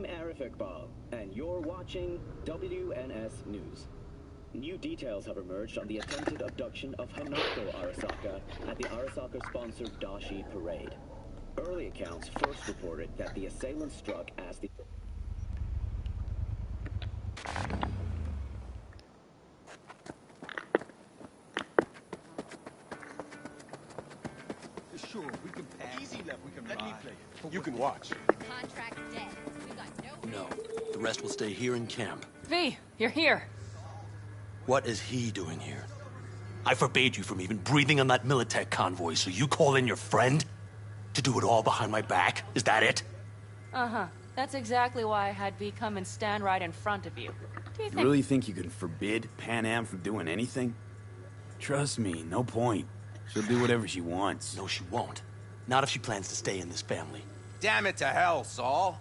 I'm Arif Iqbal, and you're watching WNS News. New details have emerged on the attempted abduction of Hanako Arasaka at the Arasaka-sponsored Dashi Parade. Early accounts first reported that the assailant struck as the... Sure, we can pass. Easy left, we can Let me play it. You can watch. The contract's dead. We got No, the rest will stay here in camp. V, you're here. What is he doing here? I forbade you from even breathing on that Militech convoy, so you call in your friend? To do it all behind my back? Is that it? Uh-huh. That's exactly why I had V come and stand right in front of you. Do you think... really think you can forbid Pan Am from doing anything? Trust me, no point. She'll do whatever she wants. No, she won't. Not if she plans to stay in this family. Damn it to hell, Saul.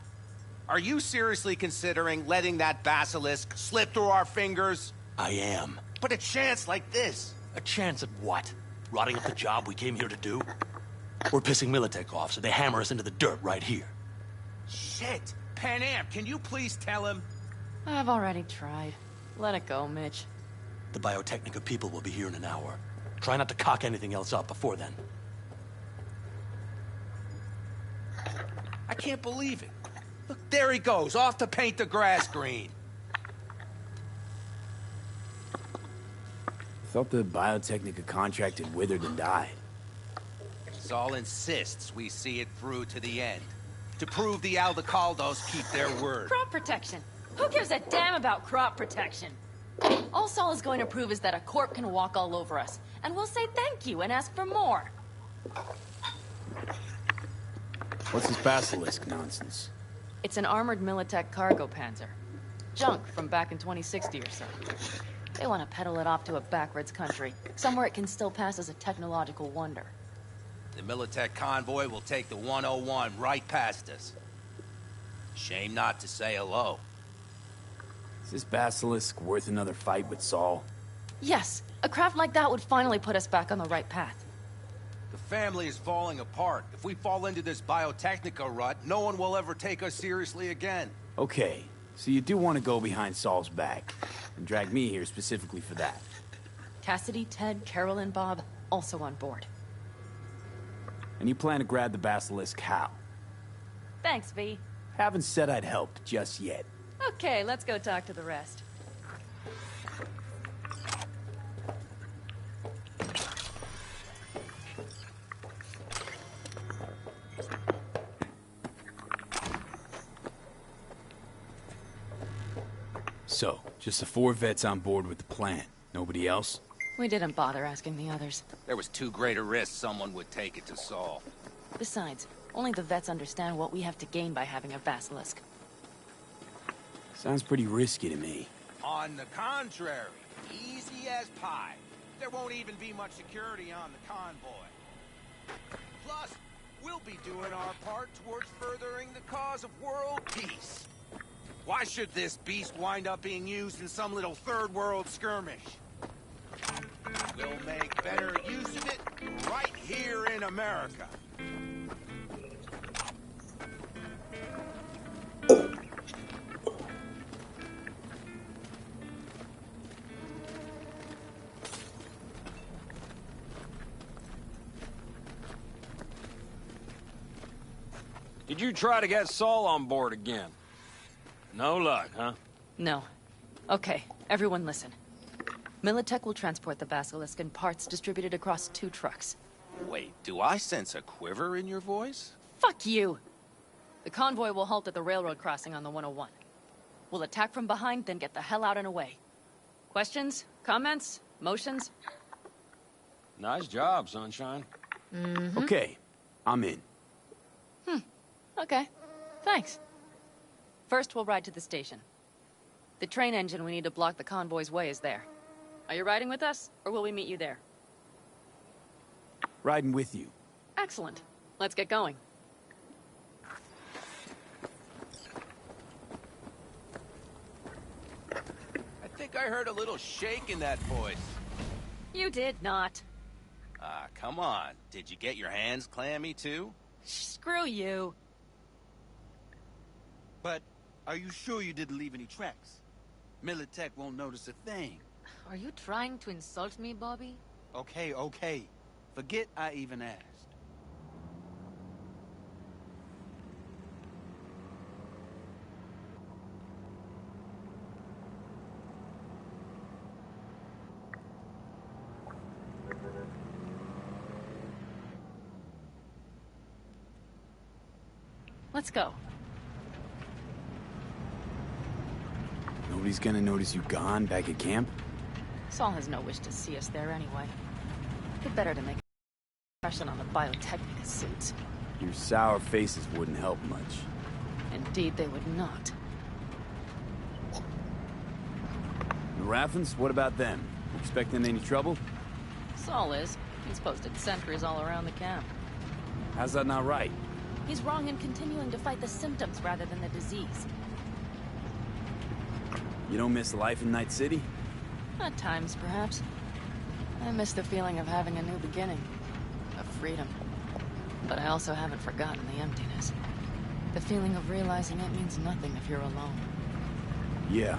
Are you seriously considering letting that basilisk slip through our fingers? I am. But a chance like this. A chance at what? Rotting up the job we came here to do? We're pissing Militech off, so they hammer us into the dirt right here. Shit! Pan Am, can you please tell him? I've already tried. Let it go, Mitch. The Biotechnica people will be here in an hour. Try not to cock anything else up before then. I can't believe it. Look, there he goes, off to paint the grass green. I thought the Biotechnica contract had withered and died. Saul insists we see it through to the end. To prove the Aldecaldos keep their word. Crop protection. Who gives a damn about crop protection? All Saul is going to prove is that a corp can walk all over us. And we'll say thank you and ask for more. What's this basilisk nonsense? It's an armored Militech cargo panzer. Junk from back in 2060 or so. They want to peddle it off to a backwards country, somewhere it can still pass as a technological wonder. The Militech convoy will take the 101 right past us. Shame not to say hello. Is this basilisk worth another fight with Saul? Yes, a craft like that would finally put us back on the right path. The family is falling apart. If we fall into this Biotechnica rut, no one will ever take us seriously again. Okay, so you do want to go behind Saul's back, and drag me here specifically for that. Cassidy, Ted, Carol, and Bob, also on board. And you plan to grab the basilisk how? Thanks, V. Haven't said I'd help just yet. Okay, let's go talk to the rest. So, just the 4 vets on board with the plan. Nobody else? We didn't bother asking the others. There was too great a risk someone would take it to Saul. Besides, only the vets understand what we have to gain by having a basilisk. Sounds pretty risky to me. On the contrary, easy as pie. There won't even be much security on the convoy. Plus, we'll be doing our part towards furthering the cause of world peace. Why should this beast wind up being used in some little third world skirmish? We'll make better use of it right here in America. Did you try to get Saul on board again? No luck, huh? No. Okay, everyone listen. Militech will transport the basilisk in parts distributed across 2 trucks. Wait, do I sense a quiver in your voice? Fuck you! The convoy will halt at the railroad crossing on the 101. We'll attack from behind, then get the hell out and away. Questions? Comments? Motions? Nice job, Sunshine. Okay, I'm in. Okay. Thanks. First, we'll ride to the station. The train engine we need to block the convoy's way is there. Are you riding with us, or will we meet you there? Riding with you. Excellent. Let's get going. I think I heard a little shake in that voice. You did not. Ah, come on. Did you get your hands clammy, too? Screw you. But Are you sure you didn't leave any tracks? Militech won't notice a thing. Are you trying to insult me, Bobby? Okay, okay. Forget I even asked. Let's go. Nobody's gonna notice you gone back at camp? Saul has no wish to see us there anyway. It better to make an impression on the Biotechnica suits. Your sour faces wouldn't help much. Indeed, they would not. The Raffens, what about them? Expecting any trouble? Saul is. He's posted sentries all around the camp. How's that not right? He's wrong in continuing to fight the symptoms rather than the disease. You don't miss life in Night City? At times, perhaps. I miss the feeling of having a new beginning. Of freedom. But I also haven't forgotten the emptiness. The feeling of realizing it means nothing if you're alone. Yeah.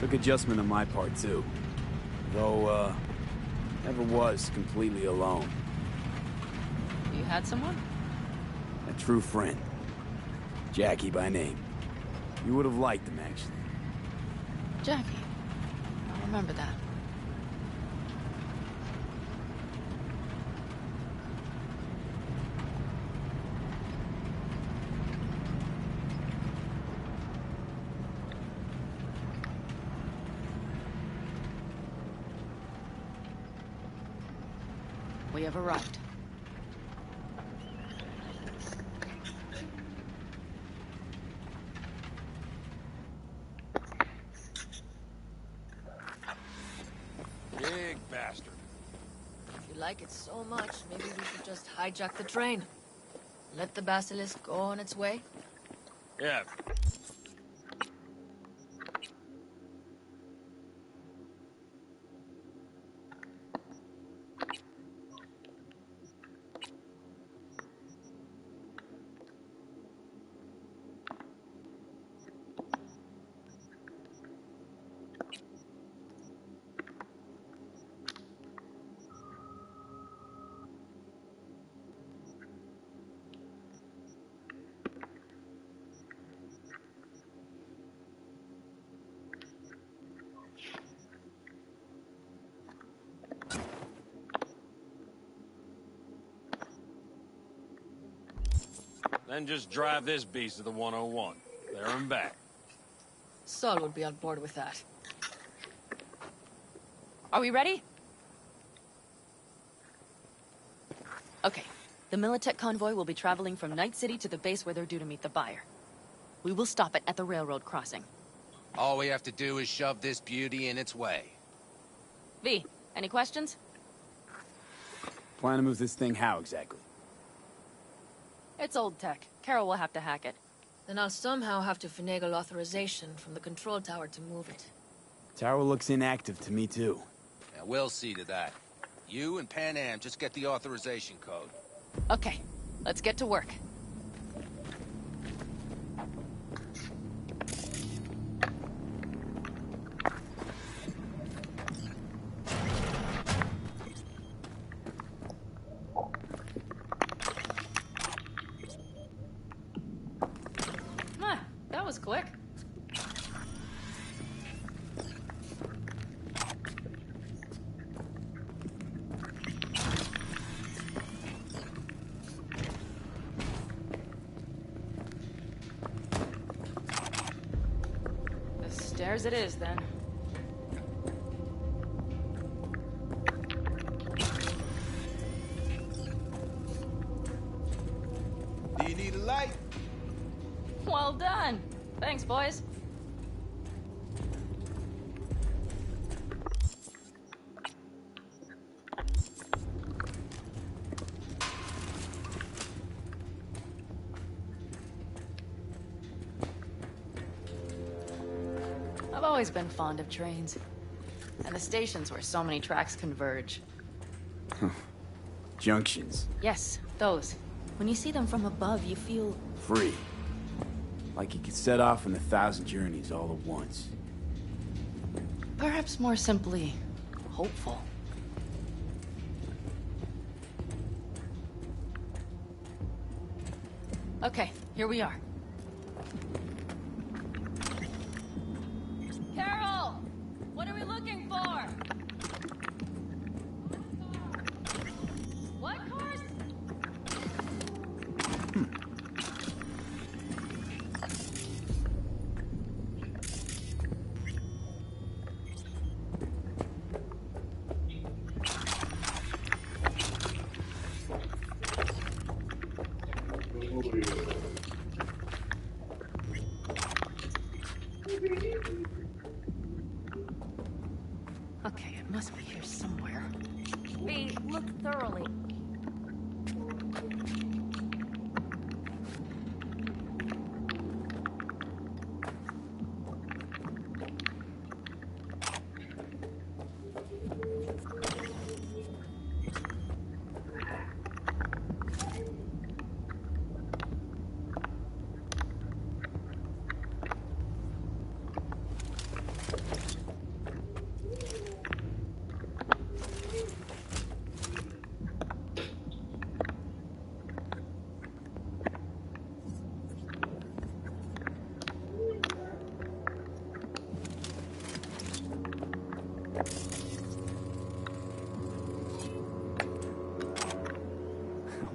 Took adjustment on my part, too. Though, never was completely alone. You had someone? A true friend. Jackie by name. You would have liked him, actually. Jackie. I'll remember that. We have arrived. Big bastard. If you like it so much, maybe we should just hijack the train. Let the basilisk go on its way. Yeah. Then just drive this beast to the 101. There and back. Saul would be on board with that. Are we ready? Okay. The Militech convoy will be traveling from Night City to the base where they're due to meet the buyer. We will stop it at the railroad crossing. All we have to do is shove this beauty in its way. V, any questions? Plan to move this thing how, exactly? It's old tech. Carol will have to hack it. Then I'll somehow have to finagle authorization from the control tower to move it. Tower looks inactive to me, too. Yeah, we'll see to that. You and Pan Am just get the authorization code. Okay, let's get to work. That was quick. The stairs it is, then. Do you need a light? Well done. Thanks, boys. I've always been fond of trains. And the stations where so many tracks converge. Junctions. Yes, those. When you see them from above, you feel... Free. Like he could set off on 1,000 journeys all at once. Perhaps more simply, hopeful. Okay, here we are. Carol! What are we looking for? What cars? Okay, it must be here somewhere. V, look thoroughly.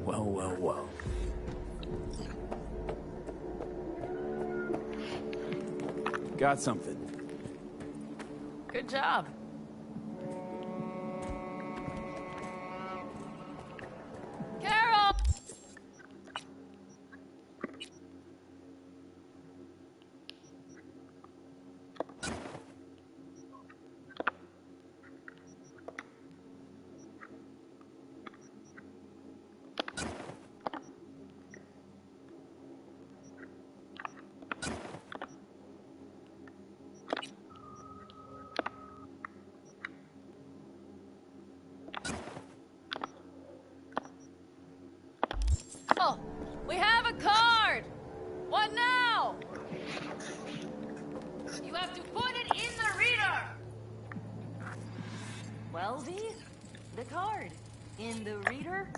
Well, well, well. Got something. Good job. Carol! Oh, we have a card! What now? You have to put it in the reader! Well, V, the card. In the reader?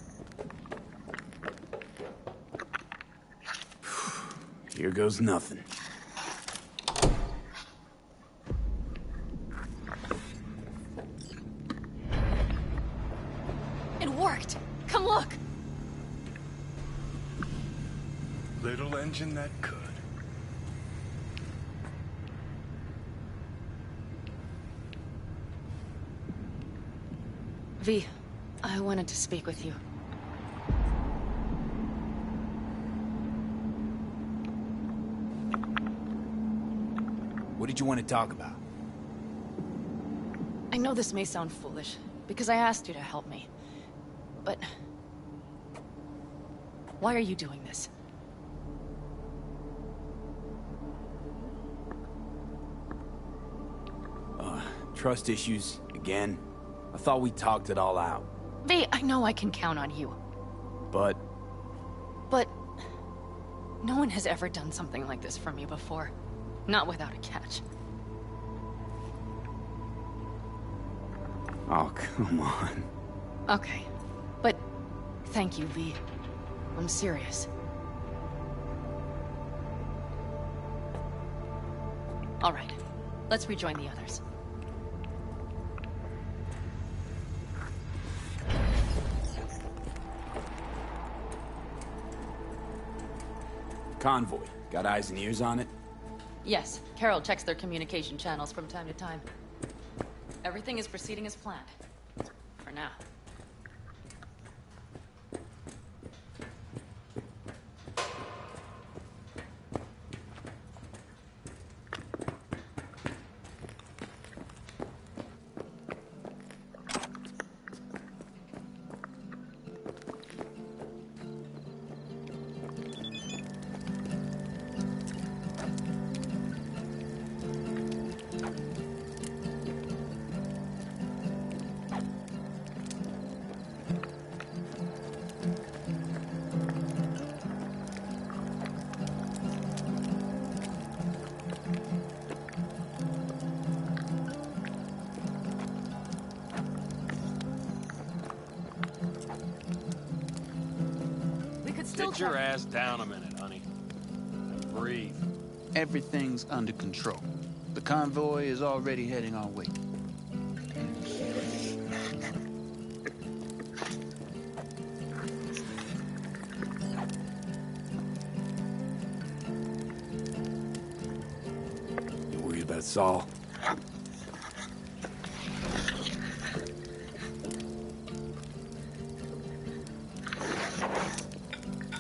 Here goes nothing. It worked! Come look! Little engine that could. V, I wanted to speak with you. What did you want to talk about? I know this may sound foolish, because I asked you to help me. But... why are you doing this? Trust issues, again. I thought we talked it all out. V, I know I can count on you. But... But... no one has ever done something like this for me before. Not without a catch. Oh, come on. Okay. But... thank you, V. I'm serious. Alright. Let's rejoin the others. Convoy. Got eyes and ears on it? Yes, Carol checks their communication channels from time to time. Everything is proceeding as planned. For now. still Sit your ass down a minute, honey. And breathe. Everything's under control. The convoy is already heading our way. You worried about Saul?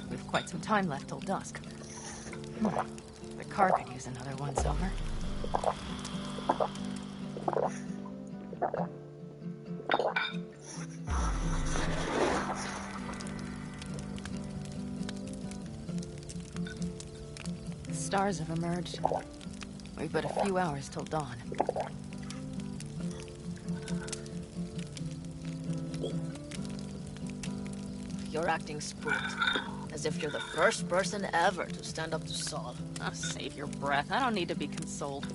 We've quite some time left till dusk. The car could use another once over. The stars have emerged. We've but a few hours till dawn. You're acting spooked. As if you're the first person ever to stand up to Saul. Oh, save your breath. I don't need to be consoled.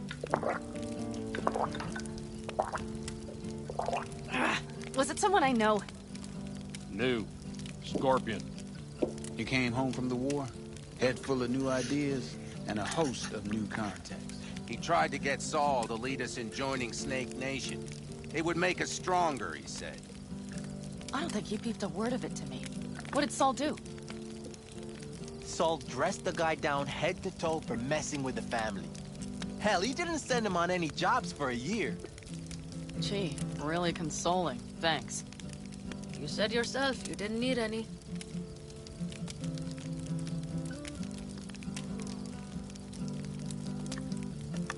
Was it someone I know? New. Scorpion. You came home from the war, head full of new ideas, and a host of new contacts. He tried to get Saul to lead us in joining Snake Nation. It would make us stronger, he said. I don't think he peeped a word of it to me. What did Saul do? Saul dressed the guy down head to toe for messing with the family. Hell, he didn't send him on any jobs for a year. Gee, really consoling. Thanks. You said yourself you didn't need any.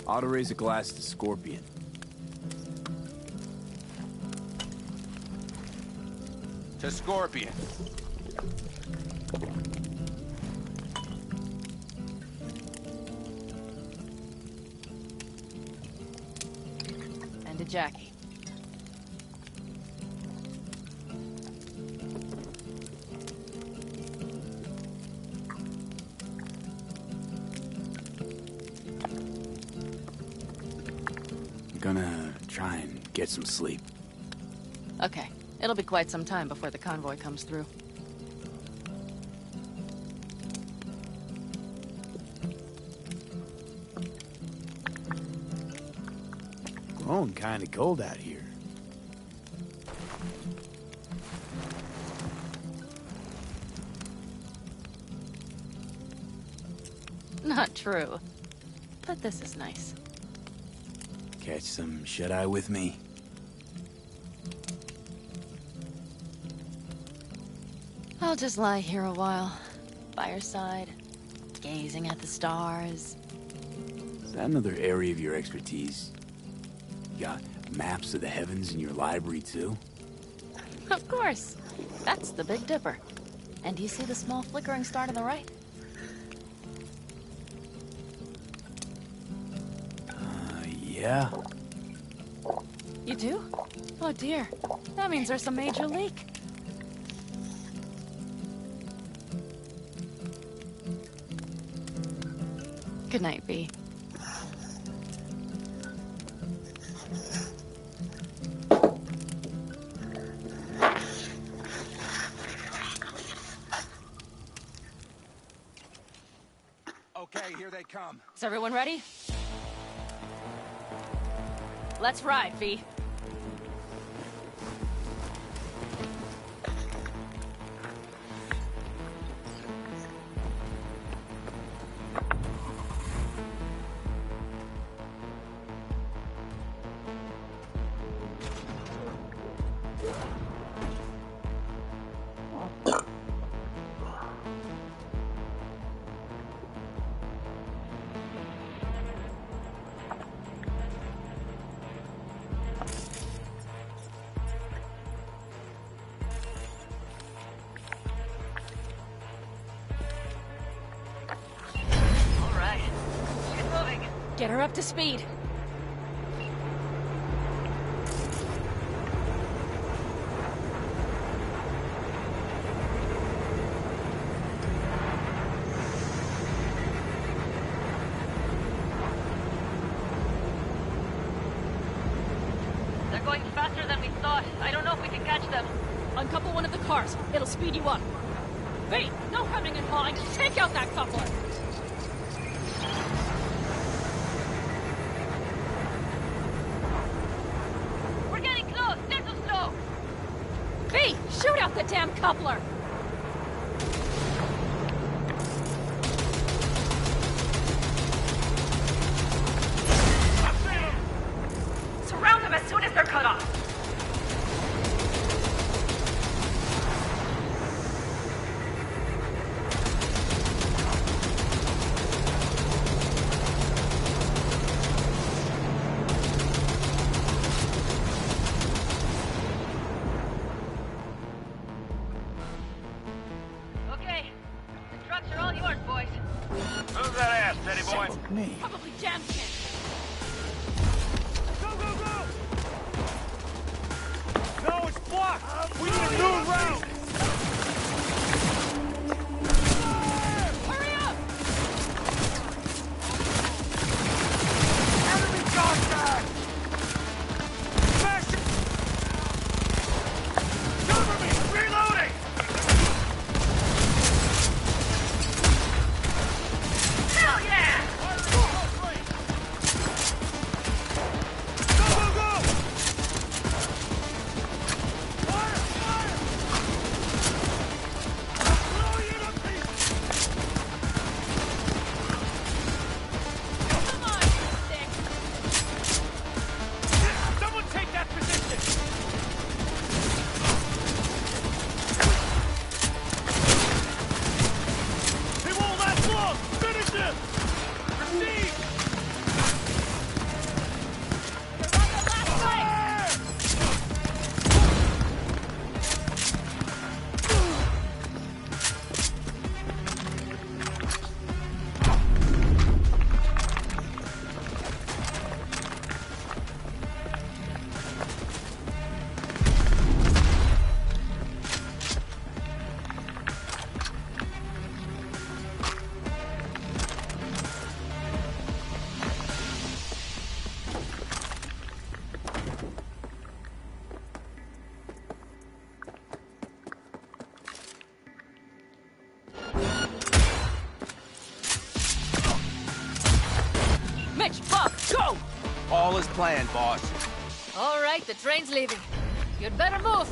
Ought to raise a glass to Scorpion. To Scorpion. And to Jackie. I'm gonna try and get some sleep. Okay. It'll be quite some time before the convoy comes through. Growing kinda cold out here. Not true. But this is nice. Catch some shut-eye with me? I'll just lie here a while, by your side, gazing at the stars. Is that another area of your expertise? You got maps of the heavens in your library, too? Of course. That's the Big Dipper. And do you see the small flickering star to the right? Yeah. You do? Oh dear. That means there's a major leak. Good night, V. Okay, here they come. Is everyone ready? Let's ride, V. Get her up to speed. They're going faster than we thought. I don't know if we can catch them. Uncouple one of the cars. It'll speed you up. V, no hemming and hawing. Take out that coupler. We're getting close. Not so slow. V, shoot out the damn coupler. Surround them as soon as they're cut off. Okay, the trucks are all yours, boys. Move that ass, Teddy boy. Me. Probably jam kit. Go, go, go! No, it's blocked! We need a new route! Hurry up! Enemy contact! Smash it! Cover me! Reloading! Hell yeah! Go, go, go! Fire! Fire! Blow you to pieces! Come on, you stick. Someone take that position! He won't last long! Finish him! Proceed! Fire! Mitch, Bob, go! All is planned, boss. All right, the train's leaving. You'd better move.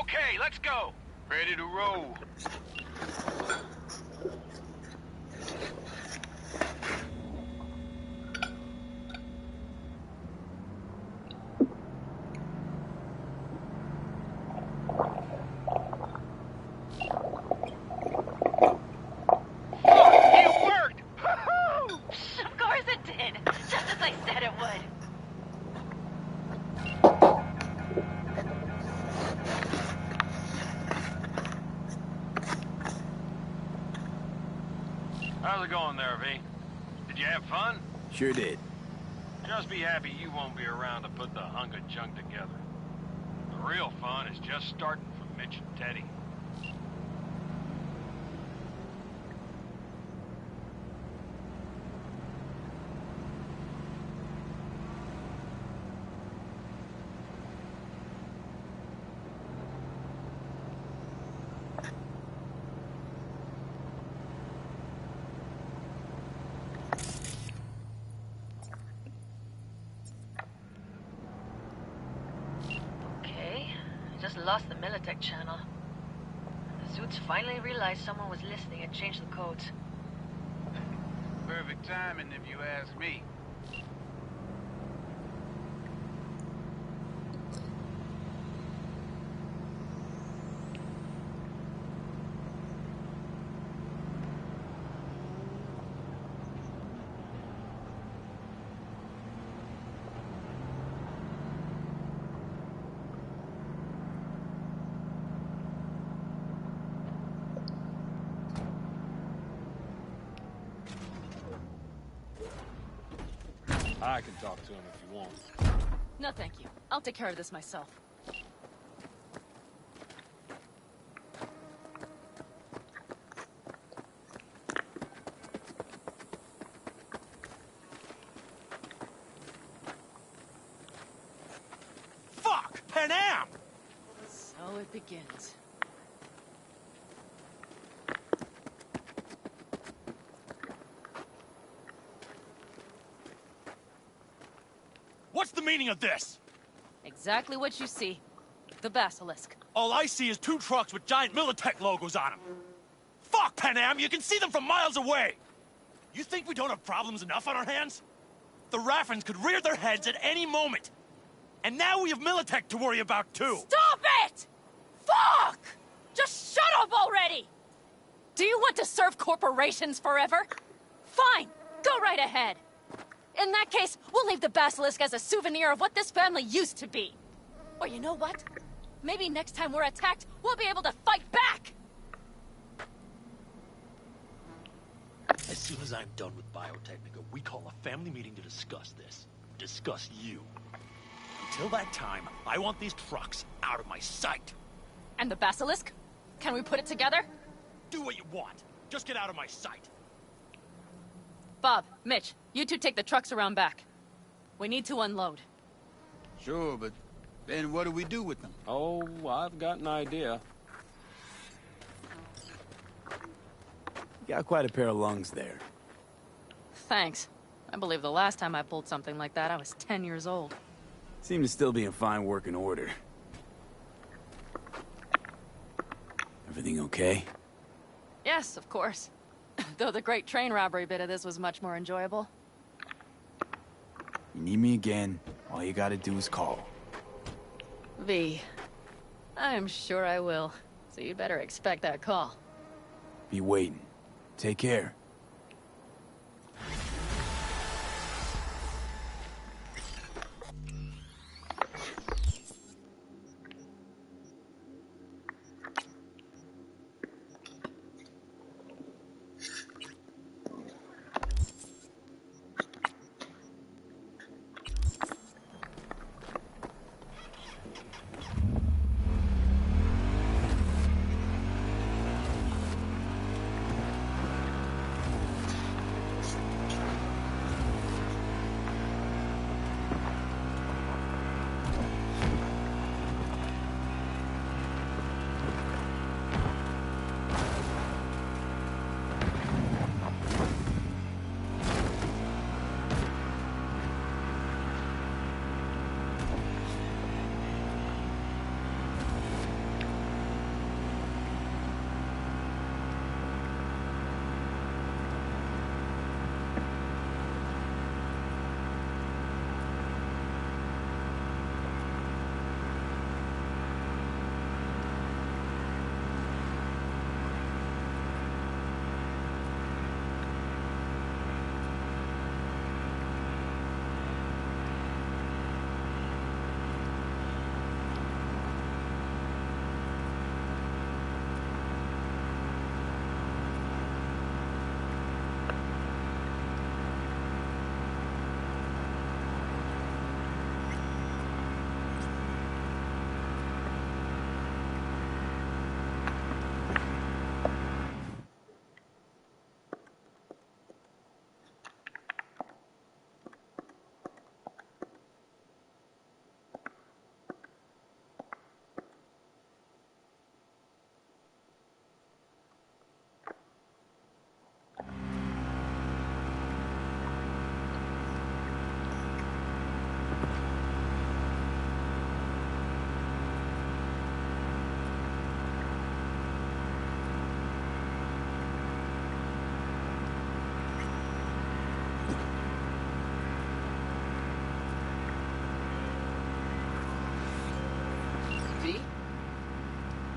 Okay, let's go! Ready to roll. It worked! Of course it did. Just as I said it would. How's it going there, V? Did you have fun? Sure did. Just be happy you won't be around to put the hunk of junk together. The real fun is just starting for Mitch and Teddy. Okay, I just lost the Militech channel. The suits finally realized someone was listening and changed the codes. Perfect timing, if you ask me. I can talk to him if you want. No, thank you. I'll take care of this myself. Am! So it begins. What's the meaning of this? Exactly what you see. The basilisk. All I see is 2 trucks with giant Militech logos on them. Fuck, Am! You can see them from miles away! You think we don't have problems enough on our hands? The Raffens could rear their heads at any moment. And now we have Militech to worry about, too. Stop it! Fuck! Just shut up already! Do you want to serve corporations forever? Fine, go right ahead. In that case, we'll leave the basilisk as a souvenir of what this family used to be. Or you know what? Maybe next time we're attacked, we'll be able to fight back! As soon as I'm done with Biotechnica, we call a family meeting to discuss this. Discuss you. Until that time, I want these trucks out of my sight. And the basilisk? Can we put it together? Do what you want. Just get out of my sight. Bob, Mitch, you two take the trucks around back. We need to unload. Sure, but then what do we do with them? Oh, I've got an idea. You got quite a pair of lungs there. Thanks. I believe the last time I pulled something like that, I was 10 years old. Seem to still be in fine working order. Everything okay? Yes, of course. Though the great train robbery bit of this was much more enjoyable. You need me again, all you gotta do is call. V. I'm sure I will. So you'd better expect that call. Be waiting. Take care.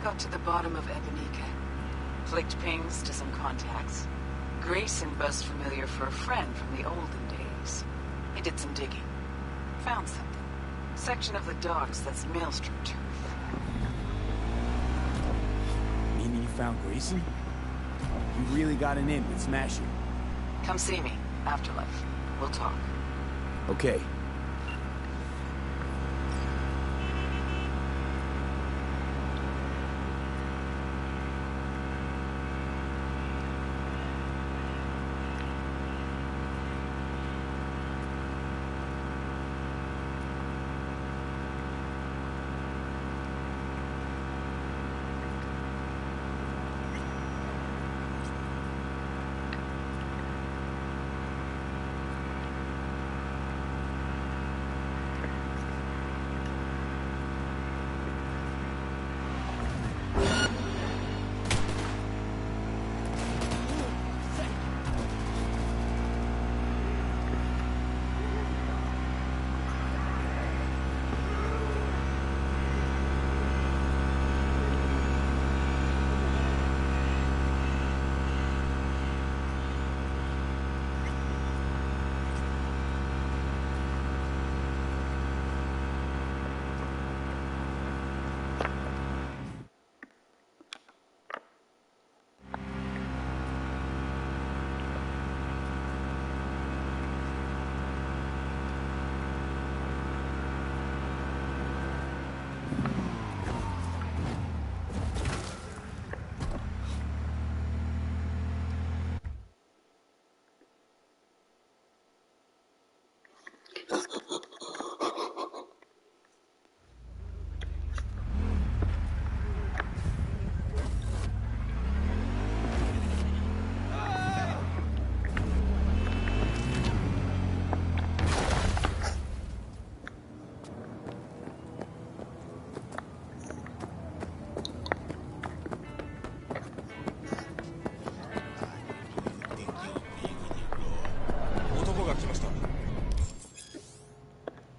Got to the bottom of Ebenica. Flicked pings to some contacts. Grayson buzzed familiar for a friend from the olden days. He did some digging. Found something. Section of the docks that's Maelstrom turf. Meaning you found Grayson? You really got an in with Smasher. Come see me. Afterlife. We'll talk. Okay.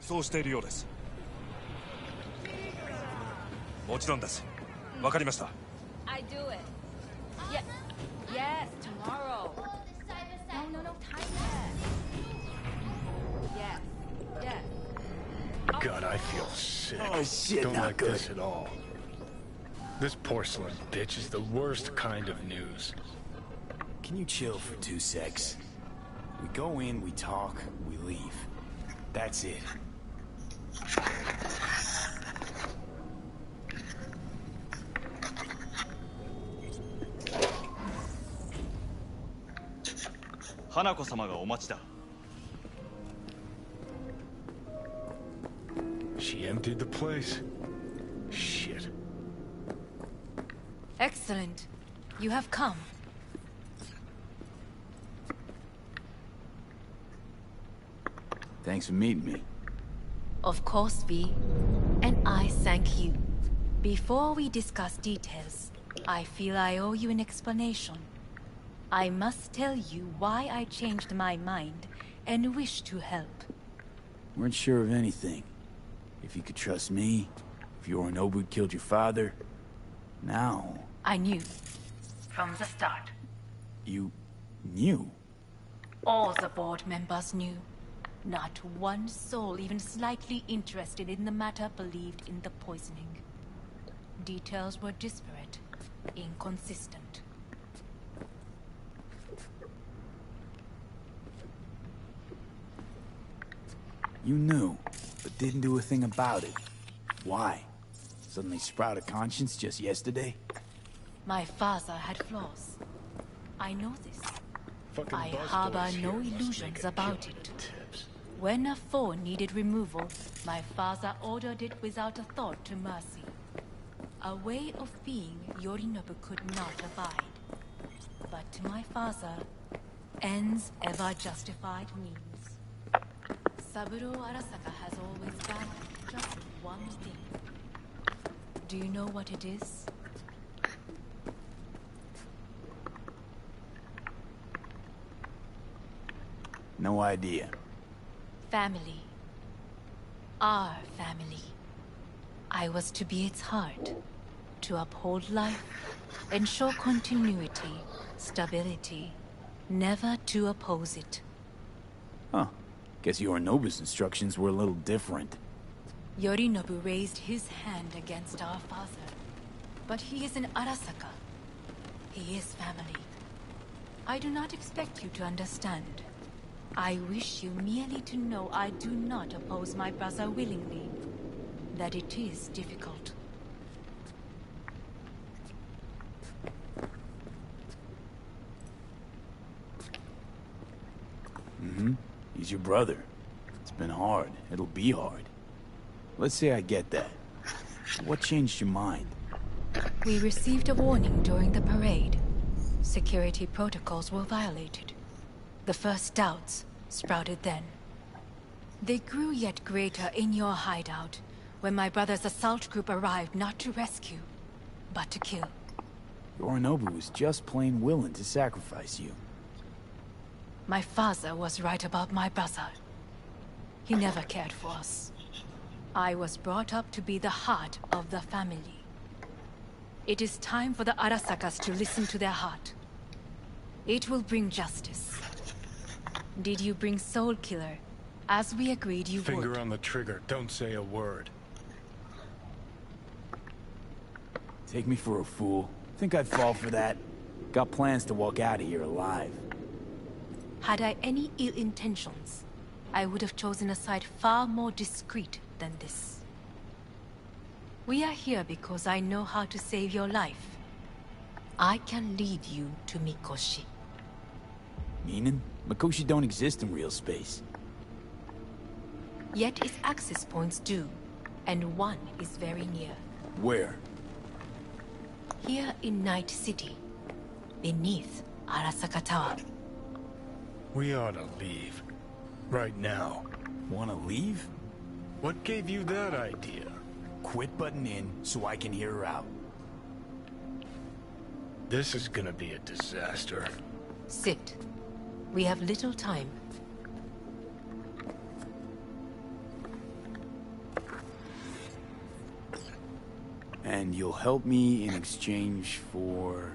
そうしているようです。もちろんです。わかりました。I do it. Yeah. Yes, tomorrow. No, time yet. Yes. God, I feel sick. Oh shit, Don't not like good. this at all. This porcelain bitch is the worst kind of news. Can you chill for 2 secs? We go in, we talk, we leave. That's it. Hanako-sama ga omachi da. She emptied the place. Shit. Excellent. You have come. Thanks for meeting me. Of course, V. And I thank you. Before we discuss details, I feel I owe you an explanation. I must tell you why I changed my mind and wish to help. Weren't sure of anything. If you could trust me, if Yorinobu killed your father, now... I knew. From the start. You... knew? All the board members knew. Not one soul even slightly interested in the matter believed in the poisoning. Details were disparate, inconsistent. You knew, but didn't do a thing about it. Why? Suddenly sprout a conscience just yesterday? My father had flaws. I know this. Fucking I buzz harbor boys no here must illusions make a about killing it. in tips. When a foe needed removal, my father ordered it without a thought to mercy. A way of being Yorinobu could not abide. But to my father, ends ever justified means. Saburo Arasaka has always valued just one thing. Do you know what it is? No idea. Family. Our family. I was to be its heart, to uphold life, ensure continuity, stability, never to oppose it. Huh. Guess Yorinobu's instructions were a little different. Yorinobu raised his hand against our father, but he is an Arasaka. He is family. I do not expect you to understand. I wish you merely to know I do not oppose my brother willingly, that it is difficult. He's your brother. It's been hard. It'll be hard. Let's say I get that. What changed your mind? We received a warning during the parade. Security protocols were violated. The first doubts sprouted then. They grew yet greater in your hideout when my brother's assault group arrived not to rescue, but to kill. Yorinobu was just plain willing to sacrifice you. My father was right about my brother. He never cared for us. I was brought up to be the heart of the family. It is time for the Arasakas to listen to their heart. It will bring justice. Did you bring Soul Killer, as we agreed you would? Finger on the trigger, don't say a word. Take me for a fool. Think I'd fall for that? Got plans to walk out of here alive. Had I any ill intentions, I would have chosen a side far more discreet than this. We are here because I know how to save your life. I can lead you to Mikoshi. Meaning? Mikoshi don't exist in real space. Yet its access points do, and one is very near. Where? Here in Night City, beneath Arasaka Tower. We ought to leave. Right now. Wanna leave? What gave you that idea? Quit butting in so I can hear her out. This is gonna be a disaster. Sit. We have little time. And you'll help me in exchange for...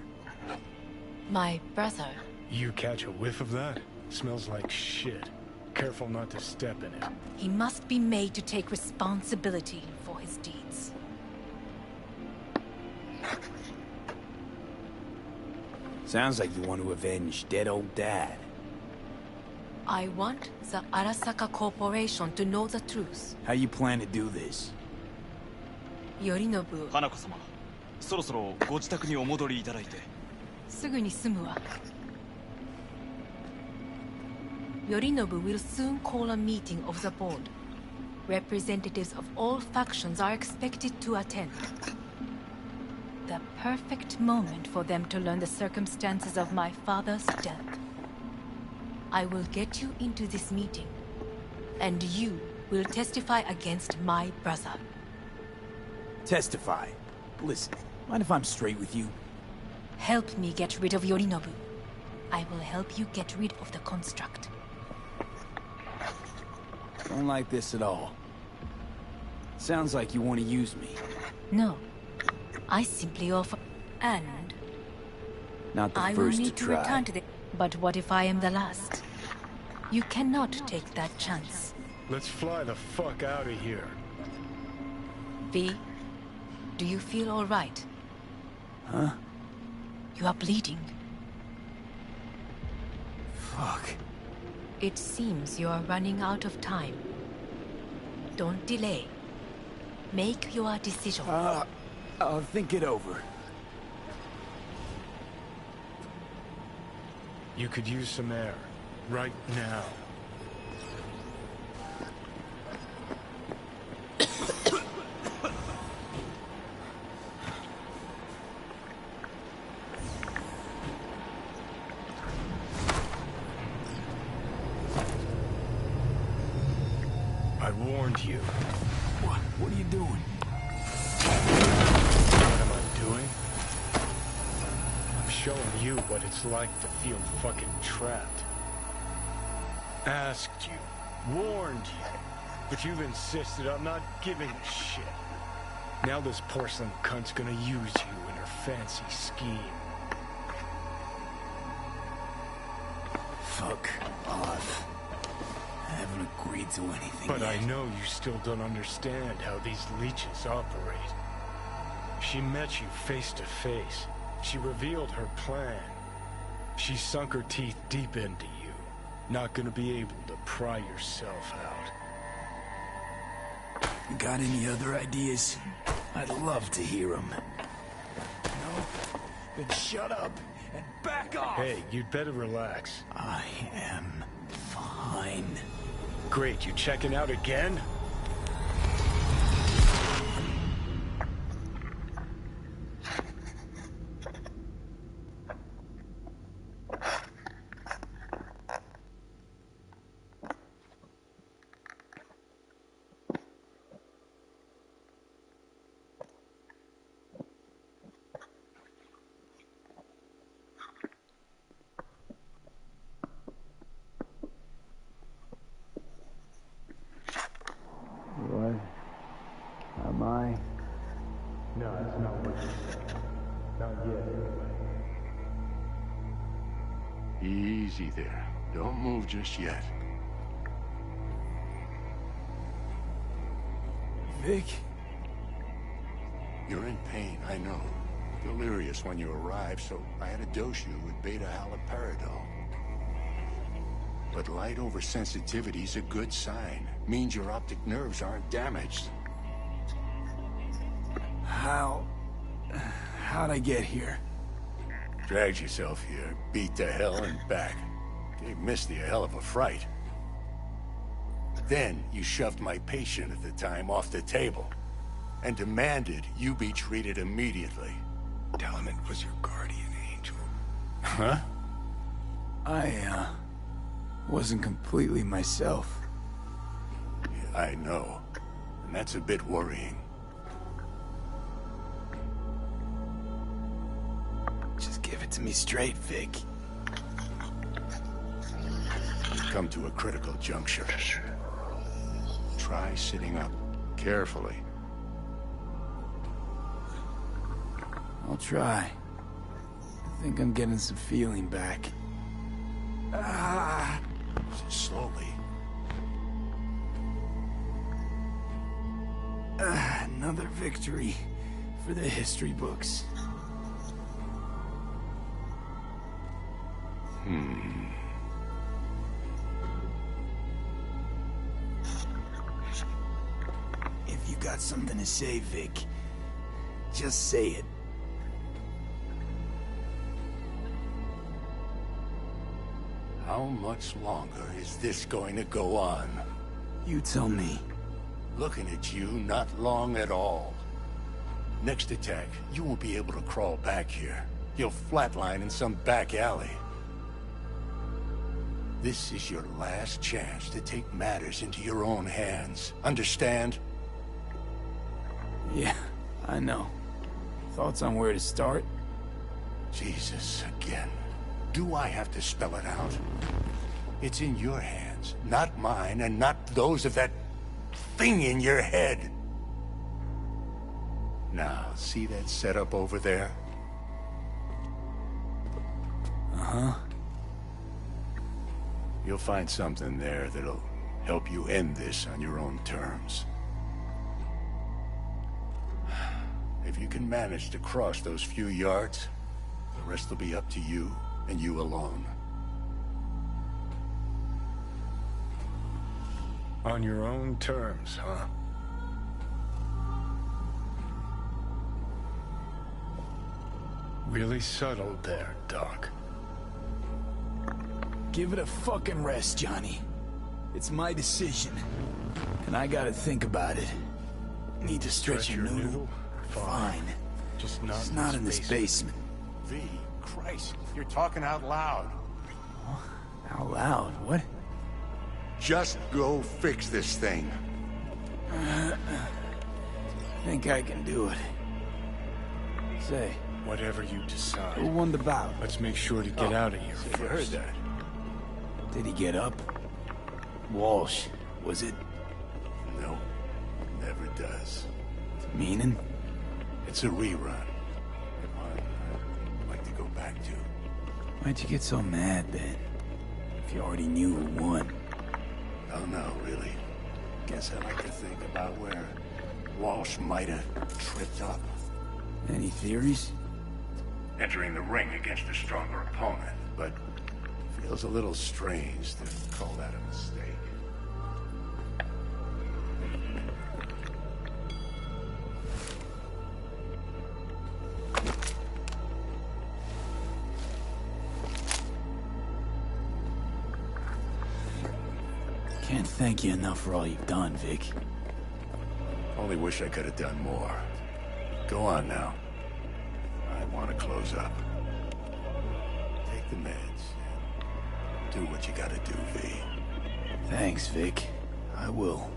My brother. You catch a whiff of that? Smells like shit. Careful not to step in it. He must be made to take responsibility for his deeds. Sounds like you want to avenge dead old dad. I want the Arasaka Corporation to know the truth. How you plan to do this? Yorinobu. 花子様、そろそろご自宅にお戻りいただいて。すぐに済むわ。Yorinobu will soon call a meeting of the board. Representatives of all factions are expected to attend. The perfect moment for them to learn the circumstances of my father's death. I will get you into this meeting, and you will testify against my brother. Testify? Listen, mind if I'm straight with you? Help me get rid of Yorinobu. I will help you get rid of the construct. Don't like this at all. Sounds like you want to use me. No. I simply offer... And... Not the I first will need to to try. return to the... But what if I am the last? You cannot take that chance. Let's fly the fuck out of here. V, do you feel all right? Huh? You are bleeding. Fuck. It seems you are running out of time. Don't delay. Make your decision. I'll think it over. You could use some air. Right now. I warned you. What are you doing? What am I doing? I'm showing you what it's like to feel fucking trapped. Asked you, warned you, but you've insisted on not giving a shit. Now this porcelain cunt's gonna use you in her fancy scheme. Fuck off. I haven't agreed to anything But yet. I know you still don't understand how these leeches operate. She met you face to face. She revealed her plan. She sunk her teeth deep into you. Not gonna be able to pry yourself out. Got any other ideas? I'd love to hear them. No? Then shut up and back off! Hey, you'd better relax. I am fine. Great, you checking out again? What am I? No, it's not what you said. Not yet, anyway. Easy there. Don't move just yet. Vic? You're in pain, I know. Delirious when you arrived, so I had to dose you with beta-haloperidol. But light oversensitivity's a good sign. Means your optic nerves aren't damaged. How'd I get here? Dragged yourself here, beat to hell and back. Gave Misty a hell of a fright. Then you shoved my patient at the time off the table and demanded you be treated immediately. Tell him it was your guardian angel. Huh? I, wasn't completely myself. Yeah, I know. And that's a bit worrying. Just give it to me straight, Vic. You've come to a critical juncture. Try sitting up carefully. try. I think I'm getting some feeling back. Slowly. Another victory for the history books. If you got something to say, Vic, just say it. How much longer is this going to go on? You tell me. Looking at you, not long at all. Next attack, you won't be able to crawl back here. You'll flatline in some back alley. This is your last chance to take matters into your own hands. Understand? Yeah, I know. Thoughts on where to start? Jesus, again. Do I have to spell it out? It's in your hands, not mine, and not those of that thing in your head. Now, see that setup over there? Uh-huh. You'll find something there that'll help you end this on your own terms. If you can manage to cross those few yards, the rest will be up to you, and you alone. On your own terms, huh? Really subtle there, Doc. Give it a fucking rest, Johnny. It's my decision. And I gotta think about it. Need to stretch your noodle? Fine. Just not in this basement. V, Christ, you're talking out loud. Out loud? What? Just go fix this thing. Think I can do it. Say. Whatever you decide. Who won the bout? Let's make sure to get out of here You heard first. that? Did he get up? Walsh, was it? No, never does. Meaning? It's a rerun. One I'd like to go back to. Why'd you get so mad then? If you already knew who won. Oh no, really. Guess I like to think about where Walsh might have tripped up. Any theories? Entering the ring against a stronger opponent, but feels a little strange to call that a mistake. Can't thank you enough for all you've done, Vic. Only wish I could have done more. Go on now. I want to close up. Take the meds and do what you gotta do, V. Thanks, Vic. I will.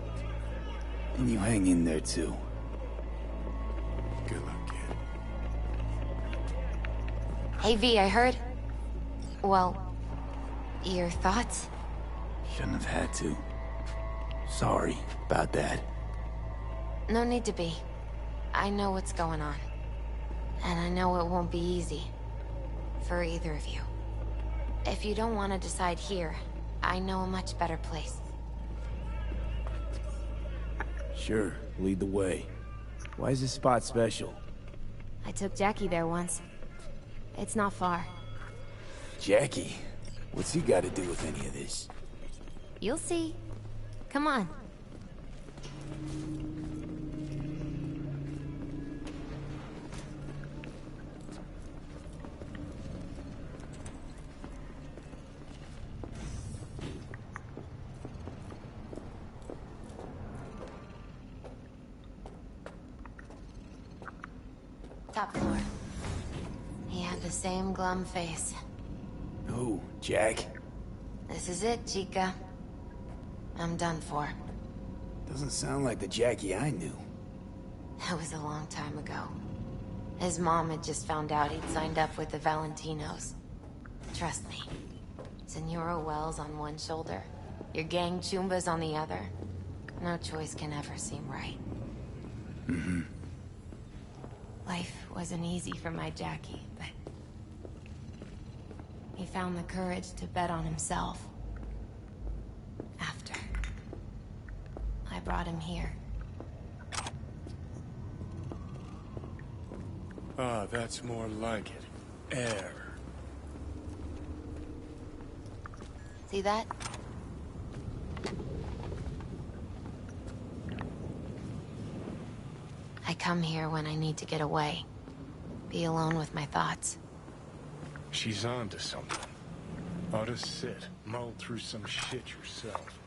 And you hang in there, too. Good luck, kid. Hey, V, I heard... Well... Your thoughts? Shouldn't have had to. Sorry about that. No need to be. I know what's going on. And I know it won't be easy. For either of you. If you don't want to decide here, I know a much better place. Sure, lead the way. Why is this spot special? I took Jackie there once. It's not far. Jackie? What's he got to do with any of this? You'll see. Come on. Top floor. He had the same glum face. Who? Jack? This is it, Chica. I'm done for. Doesn't sound like the Jackie I knew. That was a long time ago. His mom had just found out he'd signed up with the Valentinos. Trust me. Senora Wells on one shoulder, your gang Chumbas on the other. No choice can ever seem right. Mm-hmm. Life wasn't easy for my Jackie, but he found the courage to bet on himself. After I brought him here. Ah, that's more like it. Air. See that? I come here when I need to get away. Be alone with my thoughts. She's on to something. Ought to sit, mull through some shit yourself.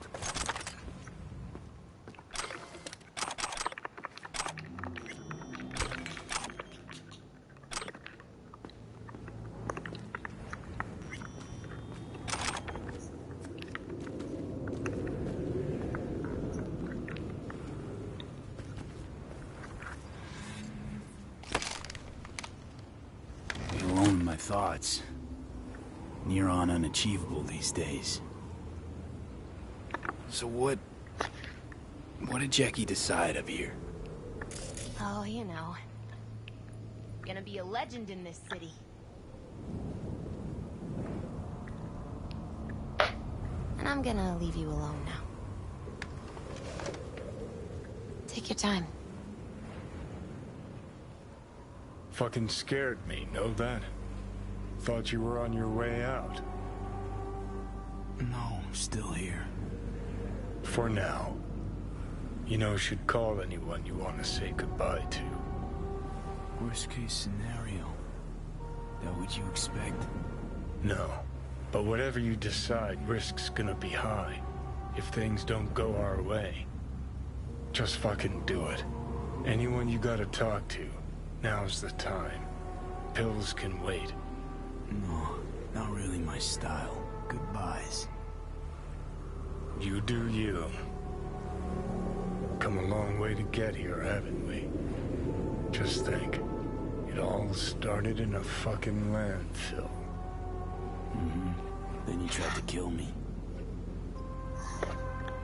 Thoughts. Near on unachievable these days. So what did Jackie decide of here? Oh, you know. Gonna be a legend in this city. And I'm gonna leave you alone now. Take your time. Fucking scared me, know that? Thought you were on your way out. No, I'm still here. For now. You know, should call anyone you want to say goodbye to. Worst case scenario. That what you expect? No. But whatever you decide, risk's gonna be high. If things don't go our way. Just fucking do it. Anyone you gotta talk to, now's the time. Pills can wait. No, not really my style. Goodbyes. You do you. Come a long way to get here, haven't we? Just think. It all started in a fucking landfill. Mm-hmm. Then you tried to kill me.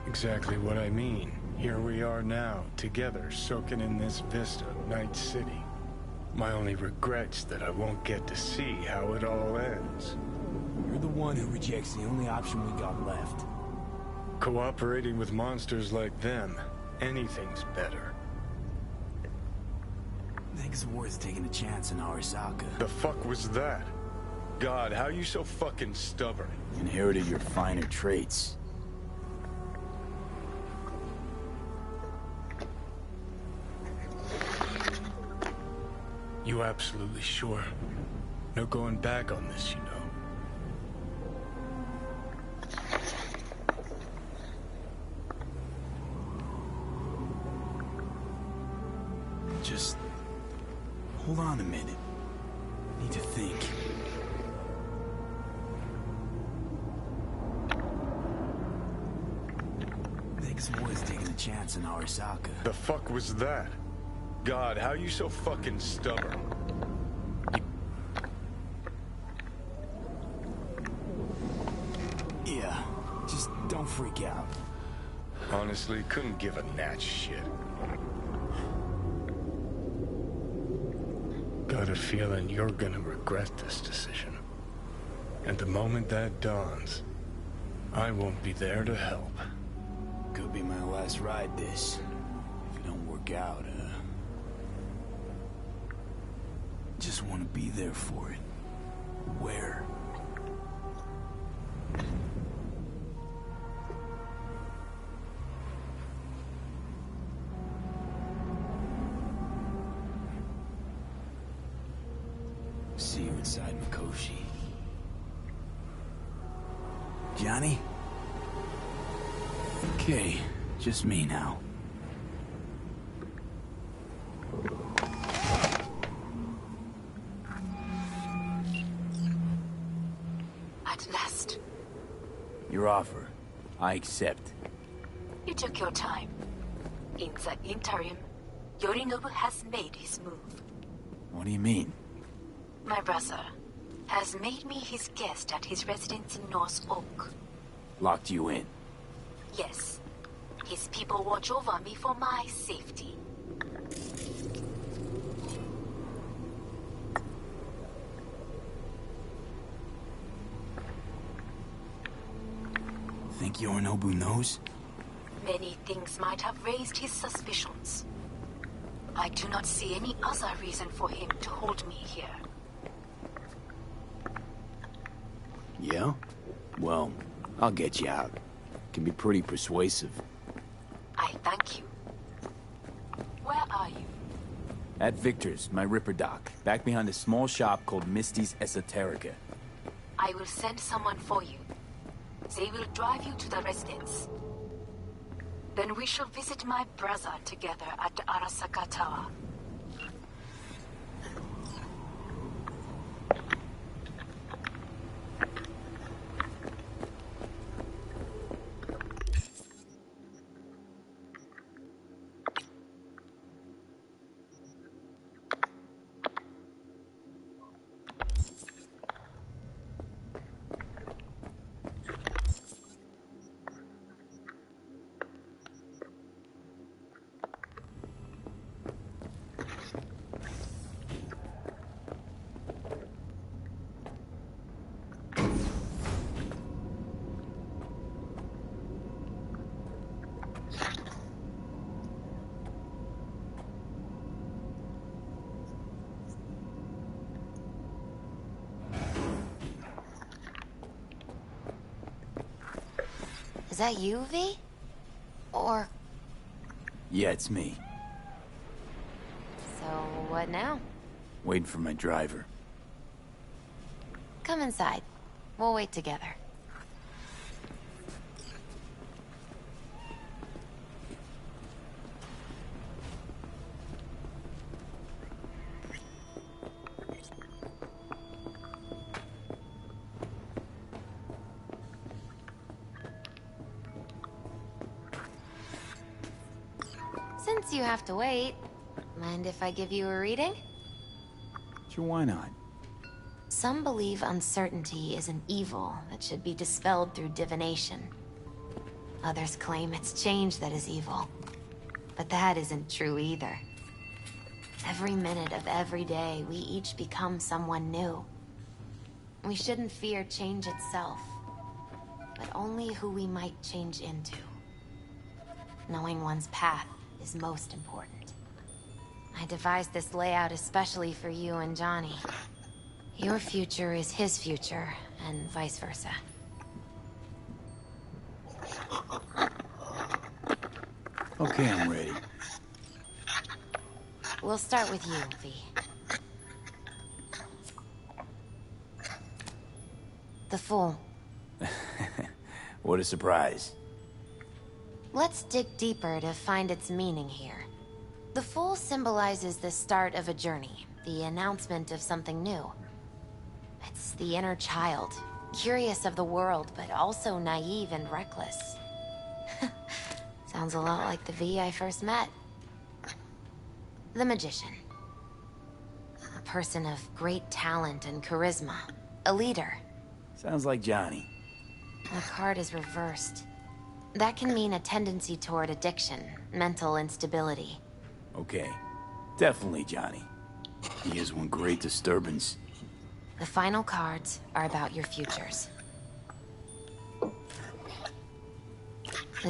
Exactly what I mean. Here we are now, together, soaking in this vista of Night City. My only regret's that I won't get to see how it all ends. You're the one who rejects the only option we got left. Cooperating with monsters like them, anything's better. Think it's worth taking a chance in Arasaka. The fuck was that? God, how you so fucking stubborn? Inherited your finer traits. You absolutely sure? No going back on this, you know. Just hold on a minute. Need to think. Think it's worth taking a chance in Arasaka. The fuck was that? God, how you so fucking stubborn? Yeah, just don't freak out. Honestly, couldn't give a gnat's shit. Got a feeling you're gonna regret this decision. And the moment that dawns, I won't be there to help. Could be my last ride this. If it don't work out, just want to be there for it. Where? See you inside Mikoshi. Johnny? Okay, just me now. At last. Your offer. I accept. You took your time. In the interim, Yorinobu has made his move. What do you mean? My brother has made me his guest at his residence in North Oak. Locked you in? Yes. His people watch over me for my safety. think Yorinobu knows? Many things might have raised his suspicions. I do not see any other reason for him to hold me here. Yeah? Well, I'll get you out. Can be pretty persuasive. I thank you. Where are you? At Victor's, my Ripper dock, back behind a small shop called Misty's Esoterica. I will send someone for you. They will drive you to the residence. Then we shall visit my brother together at the Arasaka Tower. Is that you, V? Or... Yeah, it's me. So, what now? Waiting for my driver. Come inside. We'll wait together. Since you have to wait, mind if I give you a reading? Sure, why not? Some believe uncertainty is an evil that should be dispelled through divination. Others claim it's change that is evil. But that isn't true either. Every minute of every day, we each become someone new. We shouldn't fear change itself, but only who we might change into. Knowing one's path is most important. I devised this layout especially for you and Johnny. Your future is his future, and vice versa. Okay, I'm ready. We'll start with you, V. The Fool. What a surprise. Let's dig deeper to find its meaning here. The Fool symbolizes the start of a journey, the announcement of something new. It's the inner child, curious of the world, but also naive and reckless. Sounds a lot like the V I first met. The Magician. A person of great talent and charisma. A leader. Sounds like Johnny. The card is reversed. That can mean a tendency toward addiction, mental instability. Okay. Definitely Johnny. He is one great disturbance. The final cards are about your futures. The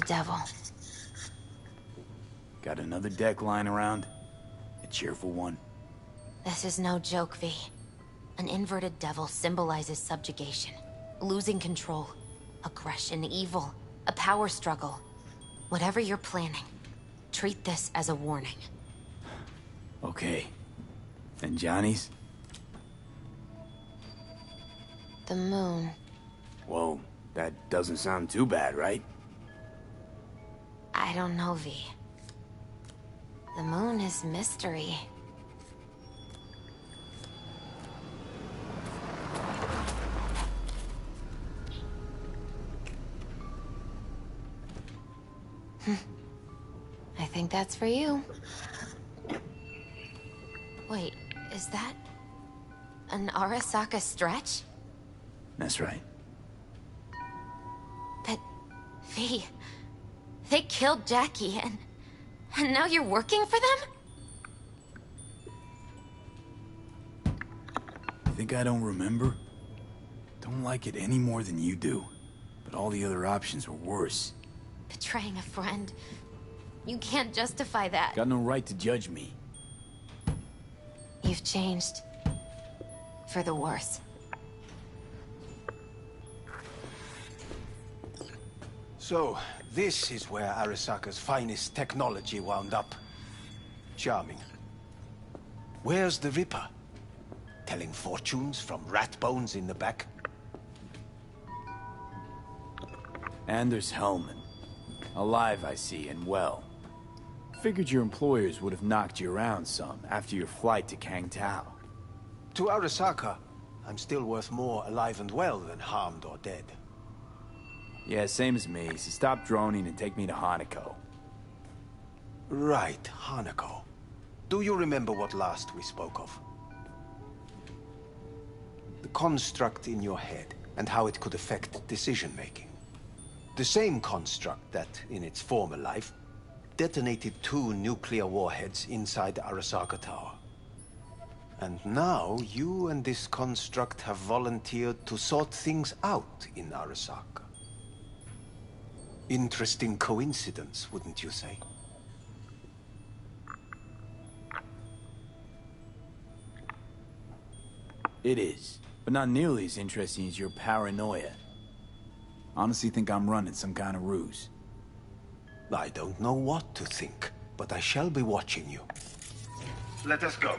Devil. Got another deck lying around? A cheerful one? This is no joke, V. An inverted devil symbolizes subjugation, losing control, aggression, evil, a power struggle. Whatever you're planning, treat this as a warning. Okay. And Johnny's? The Moon. Whoa, that doesn't sound too bad, right? I don't know, V. The Moon is mystery. I think that's for you. Wait, is that an Arasaka stretch? That's right. But, V, they killed Jackie and now you're working for them? Think I don't remember? Don't like it any more than you do. But all the other options were worse. Betraying a friend. You can't justify that. Got no right to judge me. You've changed. For the worse. So, this is where Arasaka's finest technology wound up. Charming. Where's the Ripper? Telling fortunes from rat bones in the back? And there's Hellman. Alive, I see, and well. Figured your employers would have knocked you around some after your flight to Kangtao. To Arasaka, I'm still worth more alive and well than harmed or dead. Yeah, same as me, so stop droning and take me to Hanako. Right, Hanako. Do you remember what last we spoke of? The construct in your head, and how it could affect decision-making. The same construct that, in its former life, detonated 2 nuclear warheads inside Arasaka Tower. And now, you and this construct have volunteered to sort things out in Arasaka. Interesting coincidence, wouldn't you say? It is, but not nearly as interesting as your paranoia. Honestly think I'm running some kind of ruse. I don't know what to think, but I shall be watching you. Let us go.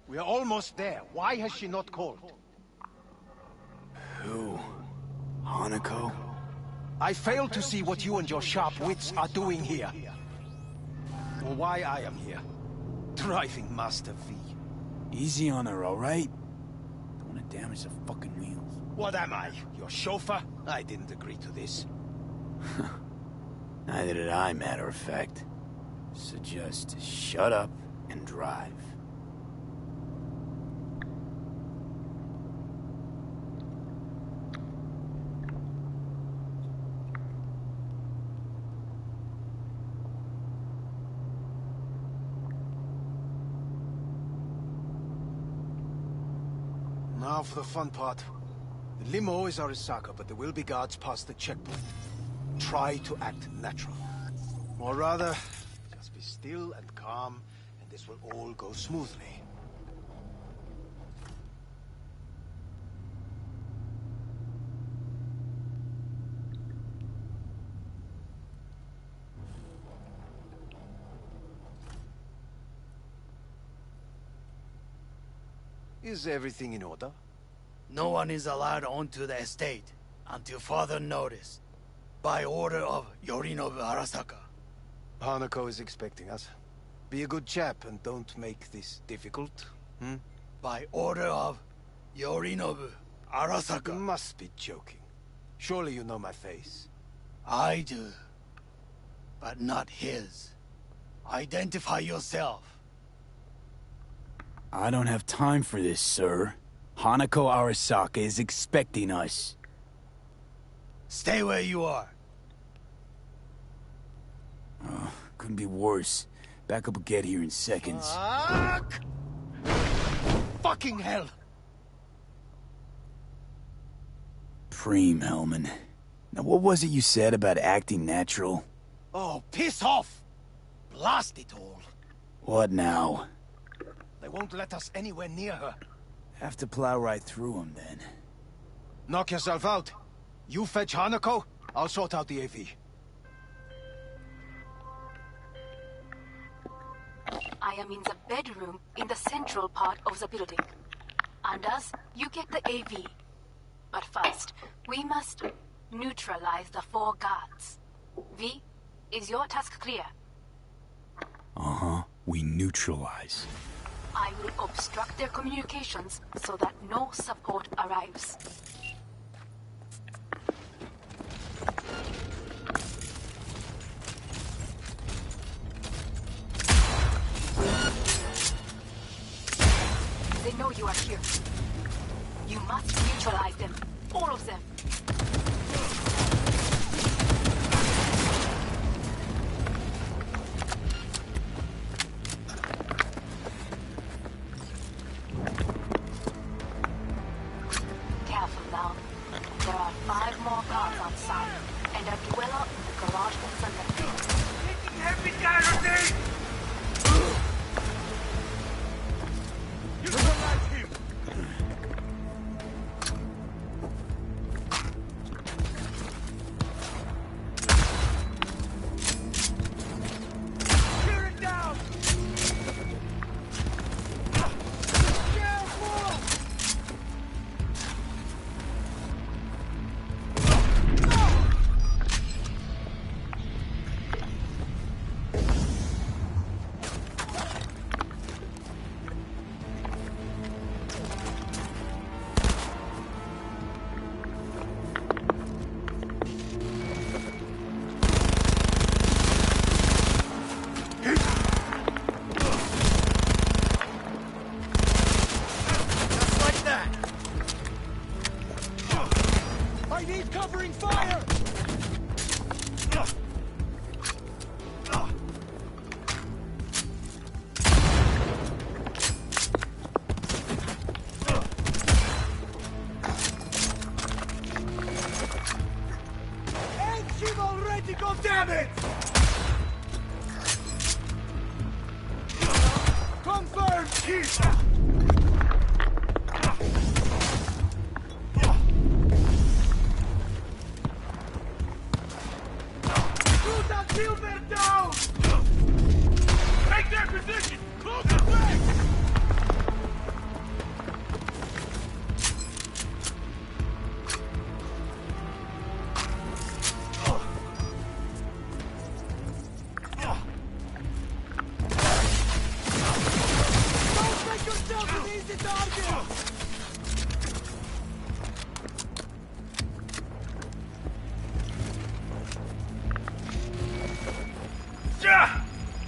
We're almost there. Why has she not called? Who? Hanako? I fail to see what you and your sharp wits are doing here. Or why I am here. Driving Master V. Easy on her, alright? Don't want to damage the fucking wheels. What am I? Your chauffeur? I didn't agree to this. Neither did I, matter of fact. So just shut up and drive. Now for the fun part. The limo is Arasaka, but there will be guards past the checkpoint. Try to act natural. Or rather, just be still and calm, and this will all go smoothly. Is everything in order? No one is allowed onto the estate until further notice. By order of Yorinobu Arasaka. Hanako is expecting us. Be a good chap and don't make this difficult, hmm? By order of Yorinobu Arasaka. You must be joking. Surely you know my face. I do. But not his. Identify yourself. I don't have time for this, sir. Hanako Arasaka is expecting us. Stay where you are. Couldn't be worse. Backup will get here in seconds. Fuck! Fucking hell! Preem, Hellman. Now what was it you said about acting natural? Oh, piss off! Blast it all. What now? They won't let us anywhere near her. Have to plow right through them, then. Knock yourself out. You fetch Hanako, I'll sort out the AV. I am in the bedroom in the central part of the building. Anders, you get the AV. But first, we must neutralize the 4 guards. V, is your task clear? Uh-huh. We neutralize. I will obstruct their communications so that no support arrives. They know you are here. You must neutralize them. All of them.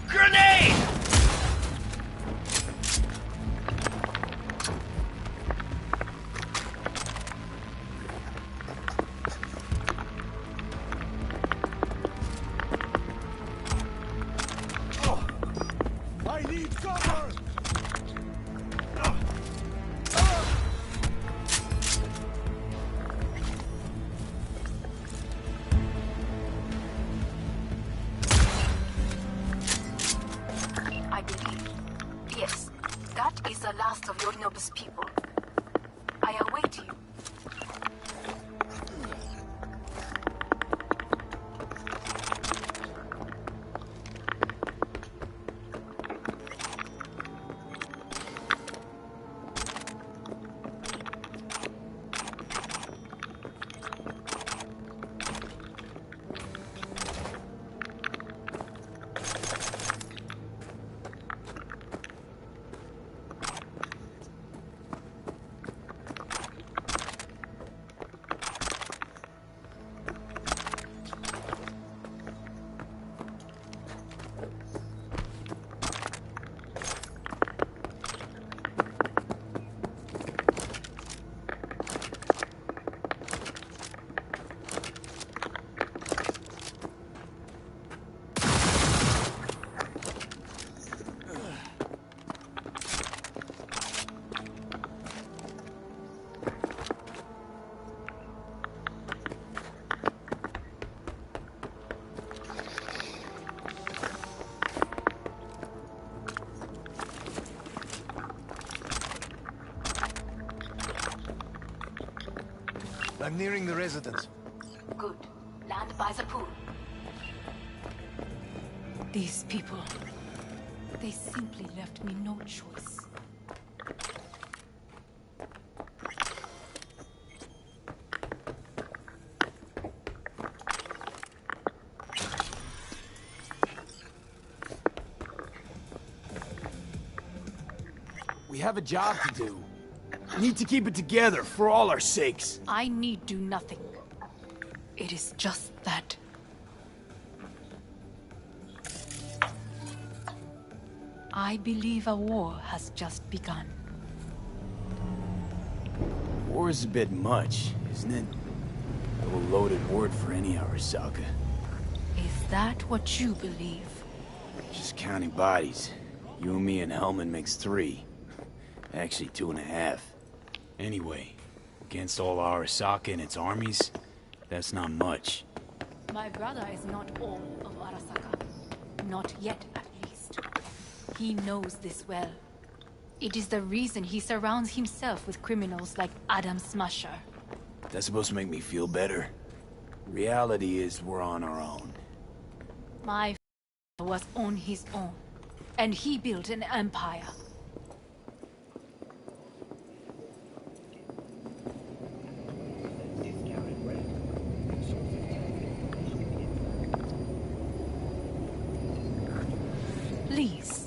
Grenade! I need cover! I believe. Yes, that is the last of Yorinobu's people. I await you. I'm nearing the residence. Good. Land by the pool. These people, they simply left me no choice. We have a job to do. We need to keep it together for all our sakes. I need do nothing. It is just that. I believe a war has just begun. War is a bit much, isn't it? A little loaded word for any Arasaka. Is that what you believe? Just counting bodies. You and me and Hellman makes 3. Actually, 2.5. Anyway, against all Arasaka and its armies, that's not much. My brother is not all of Arasaka. Not yet, at least. He knows this well. It is the reason he surrounds himself with criminals like Adam Smasher. That's supposed to make me feel better. Reality is we're on our own. My father was on his own, and he built an empire. Please.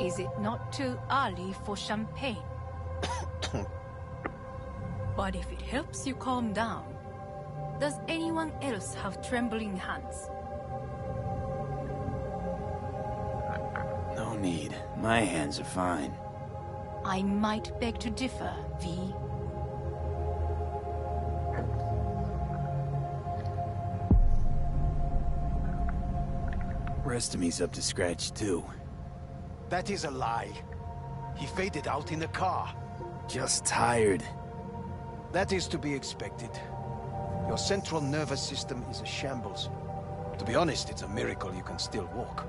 Is it not too early for champagne? But if it helps you calm down, does anyone else have trembling hands? No need. My hands are fine. I might beg to differ, V. Rest of me's up to scratch, too. That is a lie. He faded out in the car. Just tired. That is to be expected. Your central nervous system is a shambles. To be honest, it's a miracle you can still walk.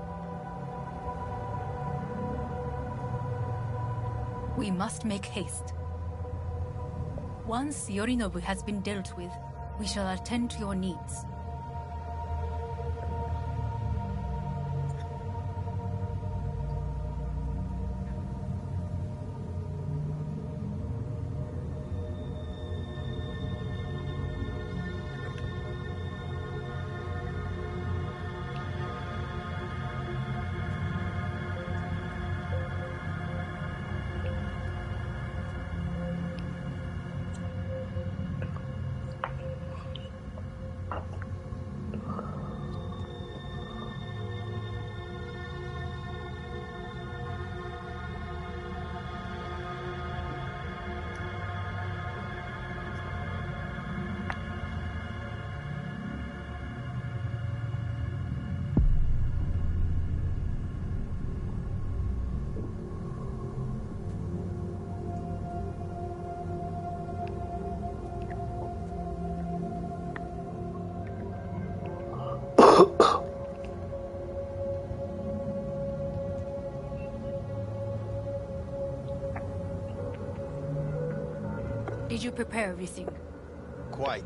We must make haste. Once Yorinobu has been dealt with, we shall attend to your needs. Did you prepare everything? Quite.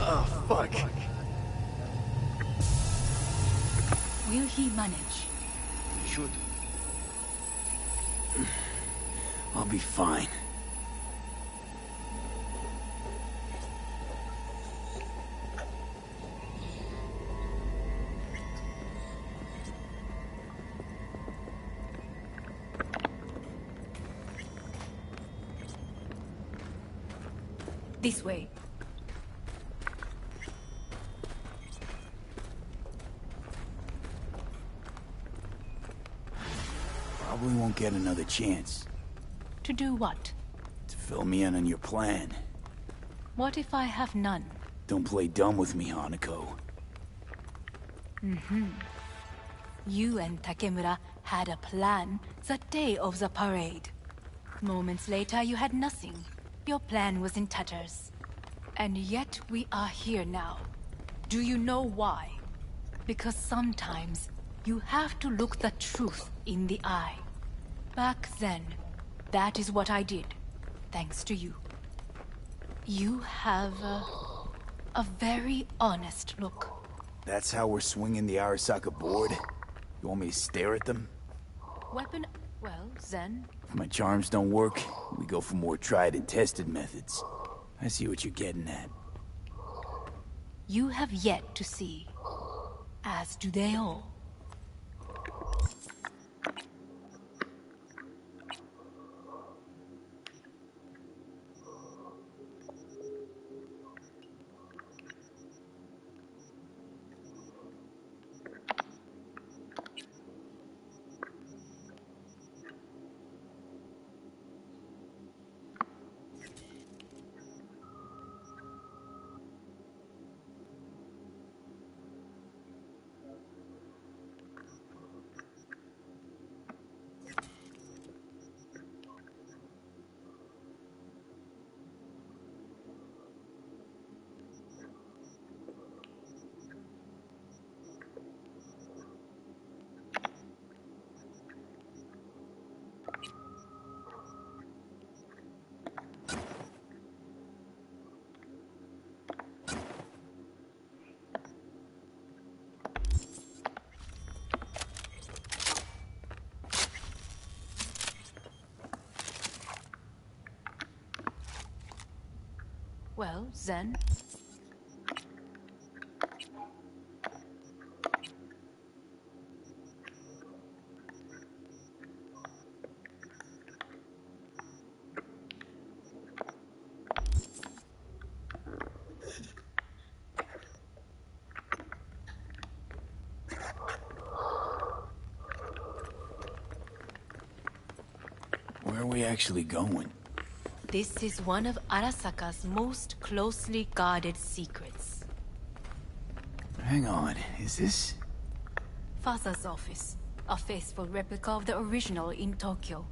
Oh, fuck. Will he manage? He should. I'll be fine. This way. Probably won't get another chance. To do what? To fill me in on your plan. What if I have none? Don't play dumb with me, Hanako. You and Takemura had a plan the day of the parade. Moments later, you had nothing. Your plan was in tatters. And yet we are here now. Do you know why? Because sometimes you have to look the truth in the eye. Back then, that is what I did, thanks to you. You have a very honest look. That's how we're swinging the Arasaka board? You want me to stare at them? Weapon... well, Zen. If my charms don't work, we go for more tried and tested methods. I see what you're getting at. You have yet to see. As do they all. Well, Zen. Where are we actually going? This is one of Arasaka's most closely guarded secrets. Hang on, is this... Father's office. A faithful replica of the original in Tokyo.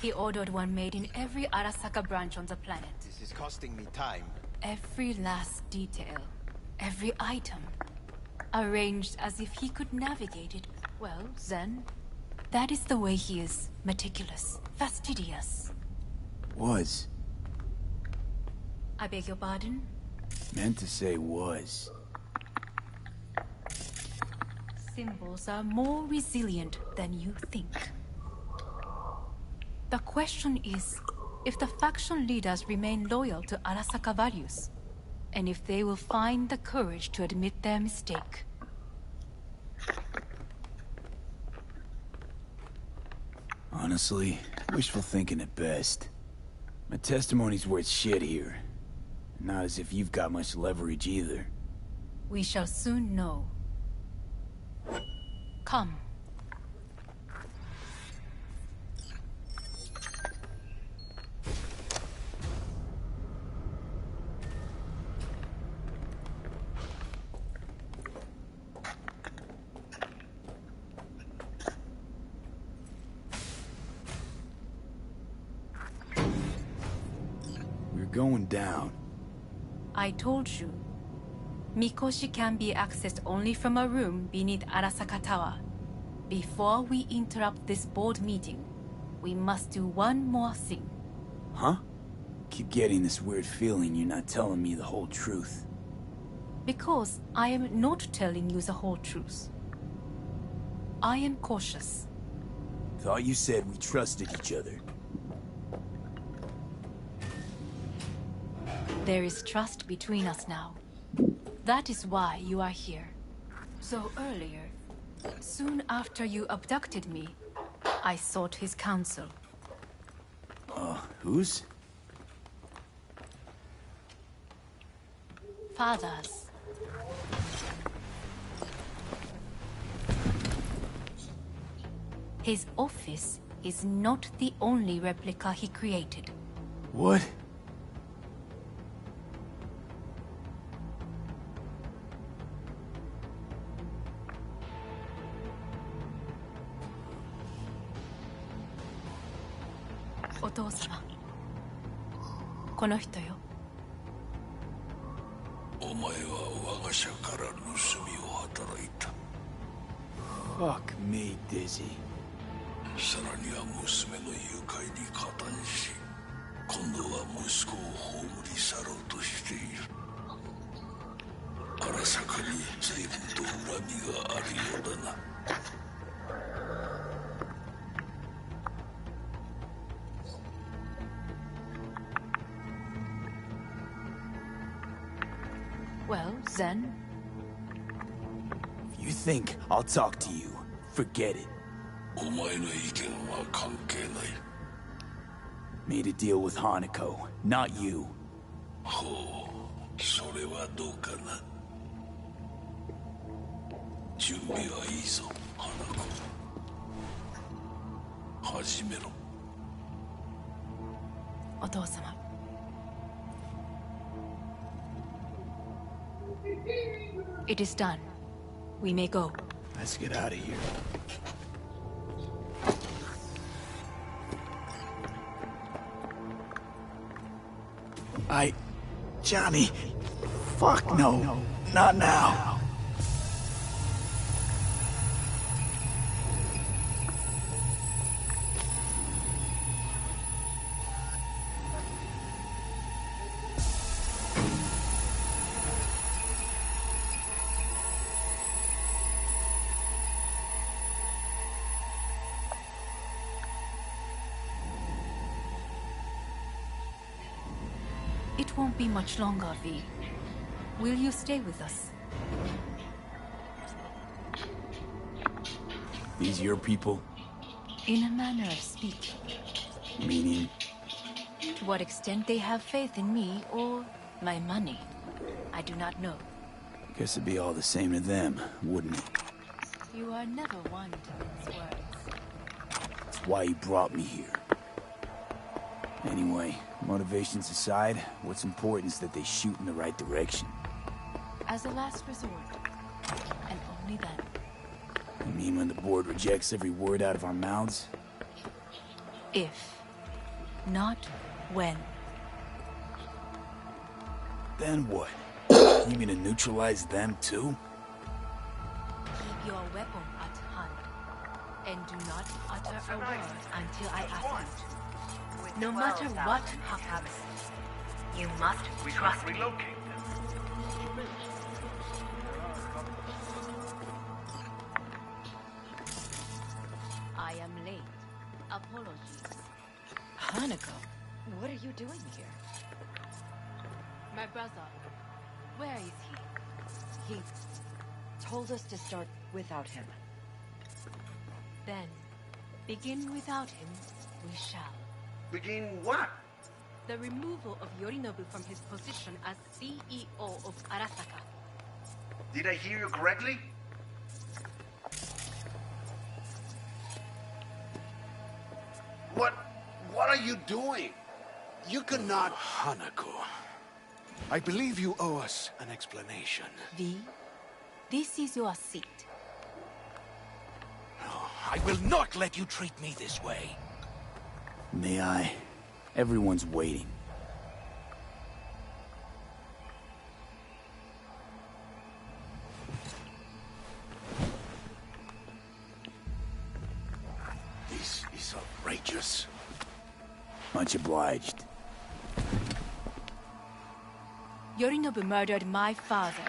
He ordered one made in every Arasaka branch on the planet. This is costing me time. Every last detail, every item, arranged as if he could navigate it. Well, Zen, that is the way he is. Meticulous, fastidious. Was. I beg your pardon? Meant to say was. Symbols are more resilient than you think. The question is, if the faction leaders remain loyal to Arasaka values, and if they will find the courage to admit their mistake. Honestly, wishful thinking at best. My testimony's worth shit here. Not as if you've got much leverage either. We shall soon know. Come. We're going down. I told you. Mikoshi can be accessed only from a room beneath Arasaka Tower. Before we interrupt this board meeting, we must do one more thing. Huh? Keep getting this weird feeling you're not telling me the whole truth. Because I am not telling you the whole truth. I am cautious. Thought you said we trusted each other. There is trust between us now. That is why you are here. So earlier, soon after you abducted me, I sought his counsel. Whose? Father's. His office is not the only replica he created. What? Otousama. この人よ。お前は我が社から盗みを働いた。Fuck me, Dizzy. さらには娘の誘拐に加担し、今度は息子を葬り去ろうとしている。荒坂に随分と恨みがあるようだな。Zen? If you think I'll talk to you, forget it. お前の意見は関係ない。 Made a deal with Hanako, not you. ほう、それはどうかな。準備はいいぞ、花子。始めろ。お父様。It is done. We may go. Let's get out of here. Johnny. Fuck no. Not now. It won't be much longer, V. Will you stay with us? These your people? In a manner of speaking. Meaning? To what extent they have faith in me or my money, I do not know. Guess it'd be all the same to them, wouldn't it? You are never one to mince words. That's why you brought me here. Anyway, motivations aside, what's important is that they shoot in the right direction. As a last resort, and only then. You mean when the board rejects every word out of our mouths? If, not when. Then what? You mean to neutralize them too? Keep your weapon at hand, and do not utter a word until I ask you to. No matter what happens, you must trust me. I am late. Apologies. Hanako, what are you doing here? My brother, where is he? He told us to start without him. Then, begin without him, we shall. Begin what? The removal of Yorinobu from his position as CEO of Arasaka. Did I hear you correctly? What are you doing? You cannot... Hanako. I believe you owe us an explanation. V, this is your seat. I will not let you treat me this way. May I? Everyone's waiting. This is outrageous. Much obliged. Yorinobu murdered my father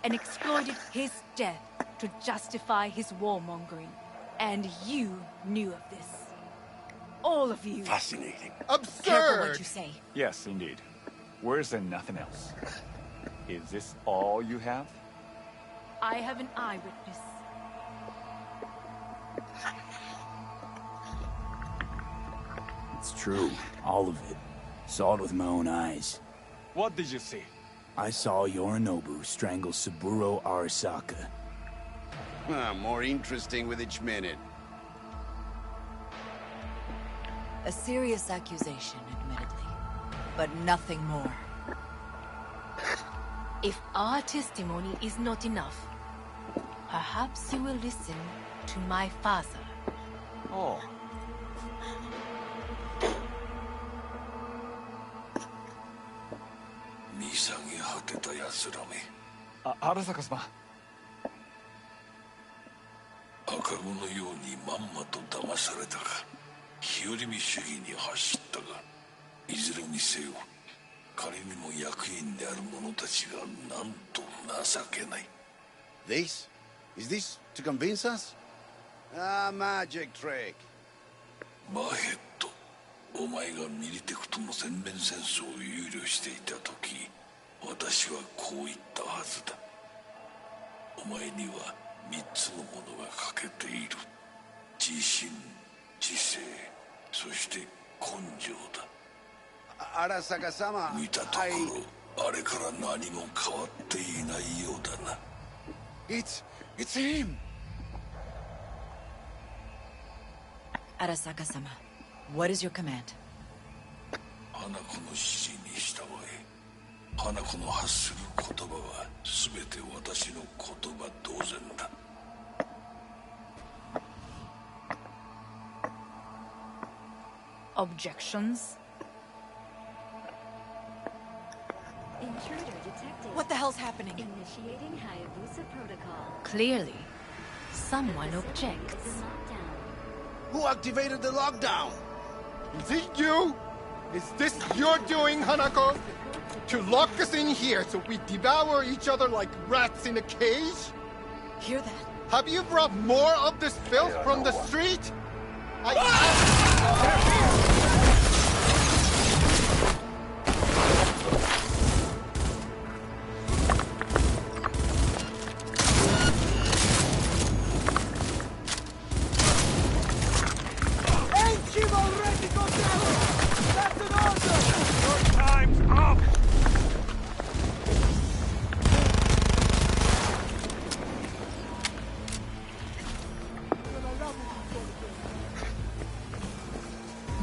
and exploited his death to justify his warmongering. And you knew of this. All of you. Fascinating. Absurd! Careful what you say. Yes, indeed. Worse than nothing else. Is this all you have? I have an eyewitness. It's true. All of it. Saw it with my own eyes. What did you see? I saw Yorinobu strangle Saburo Arasaka. More interesting with each minute. A serious accusation, admittedly, but nothing more. If our testimony is not enough, perhaps you will listen to my father. Oh. Arasaka-sama. 赤子のようにまんまと騙されたか、日和見主義に走ったが、いずれにせよ仮にも役員である者たちがなんと情けない。 This? Is this to convince us? Ah, magic trick. マヘッド、お前がミリテクとの全面戦争を憂慮していた時、私はこう言ったはずだ。お前には3つのものが欠けている。自信、知性、そして根性だ。Arasaka様、見たところ、あれから何も変わっていないようだな。It's him! Arasaka-sama, what is your command? 花子の指示に従え。花子の発する言葉は全て私の言葉同然だ。Objections? Intruder detected. What the hell's happening? Initiating Hayabusa protocol. Clearly, someone objects. Who activated the lockdown? Is it you? Is this your doing, Hanako? To lock us in here so we devour each other like rats in a cage? Hear that? Have you brought more of this filth from the street?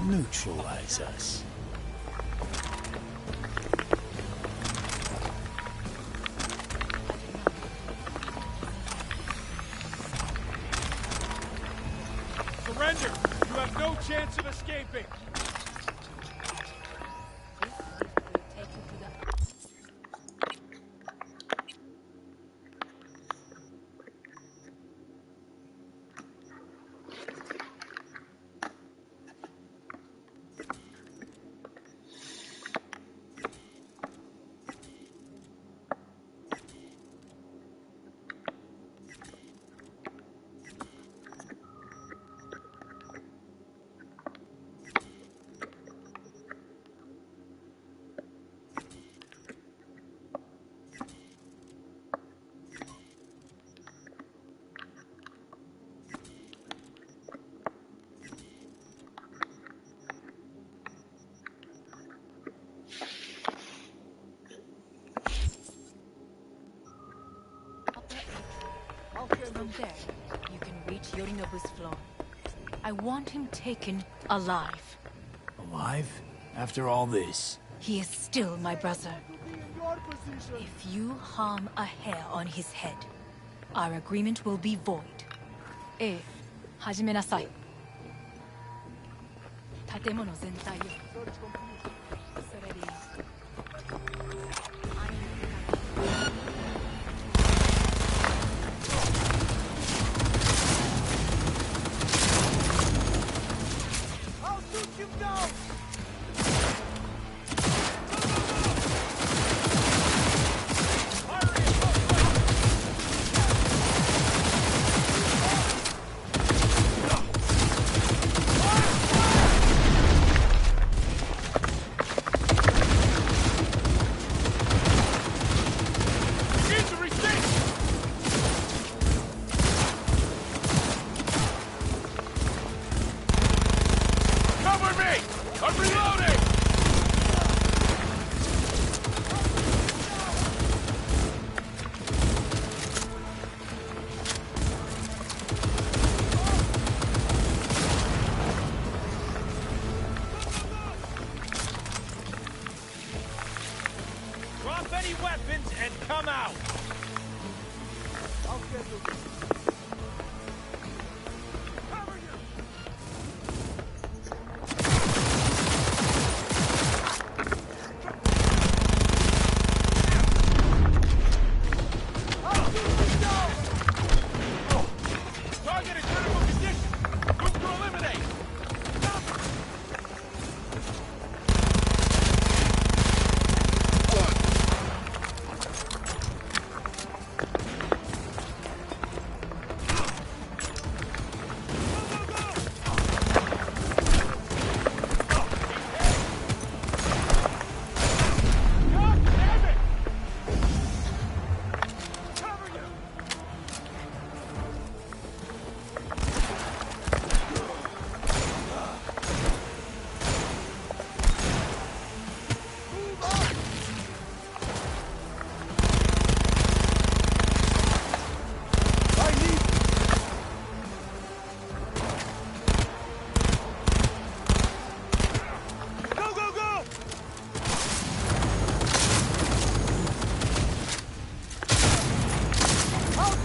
Neutralize us. Surrender! You have no chance of escaping! From there, you can reach Yorinobu's floor. I want him taken alive. Alive? After all this? He is still my brother. If you harm a hair on his head, our agreement will be void. 始めなさい。建物全体を。それでいい。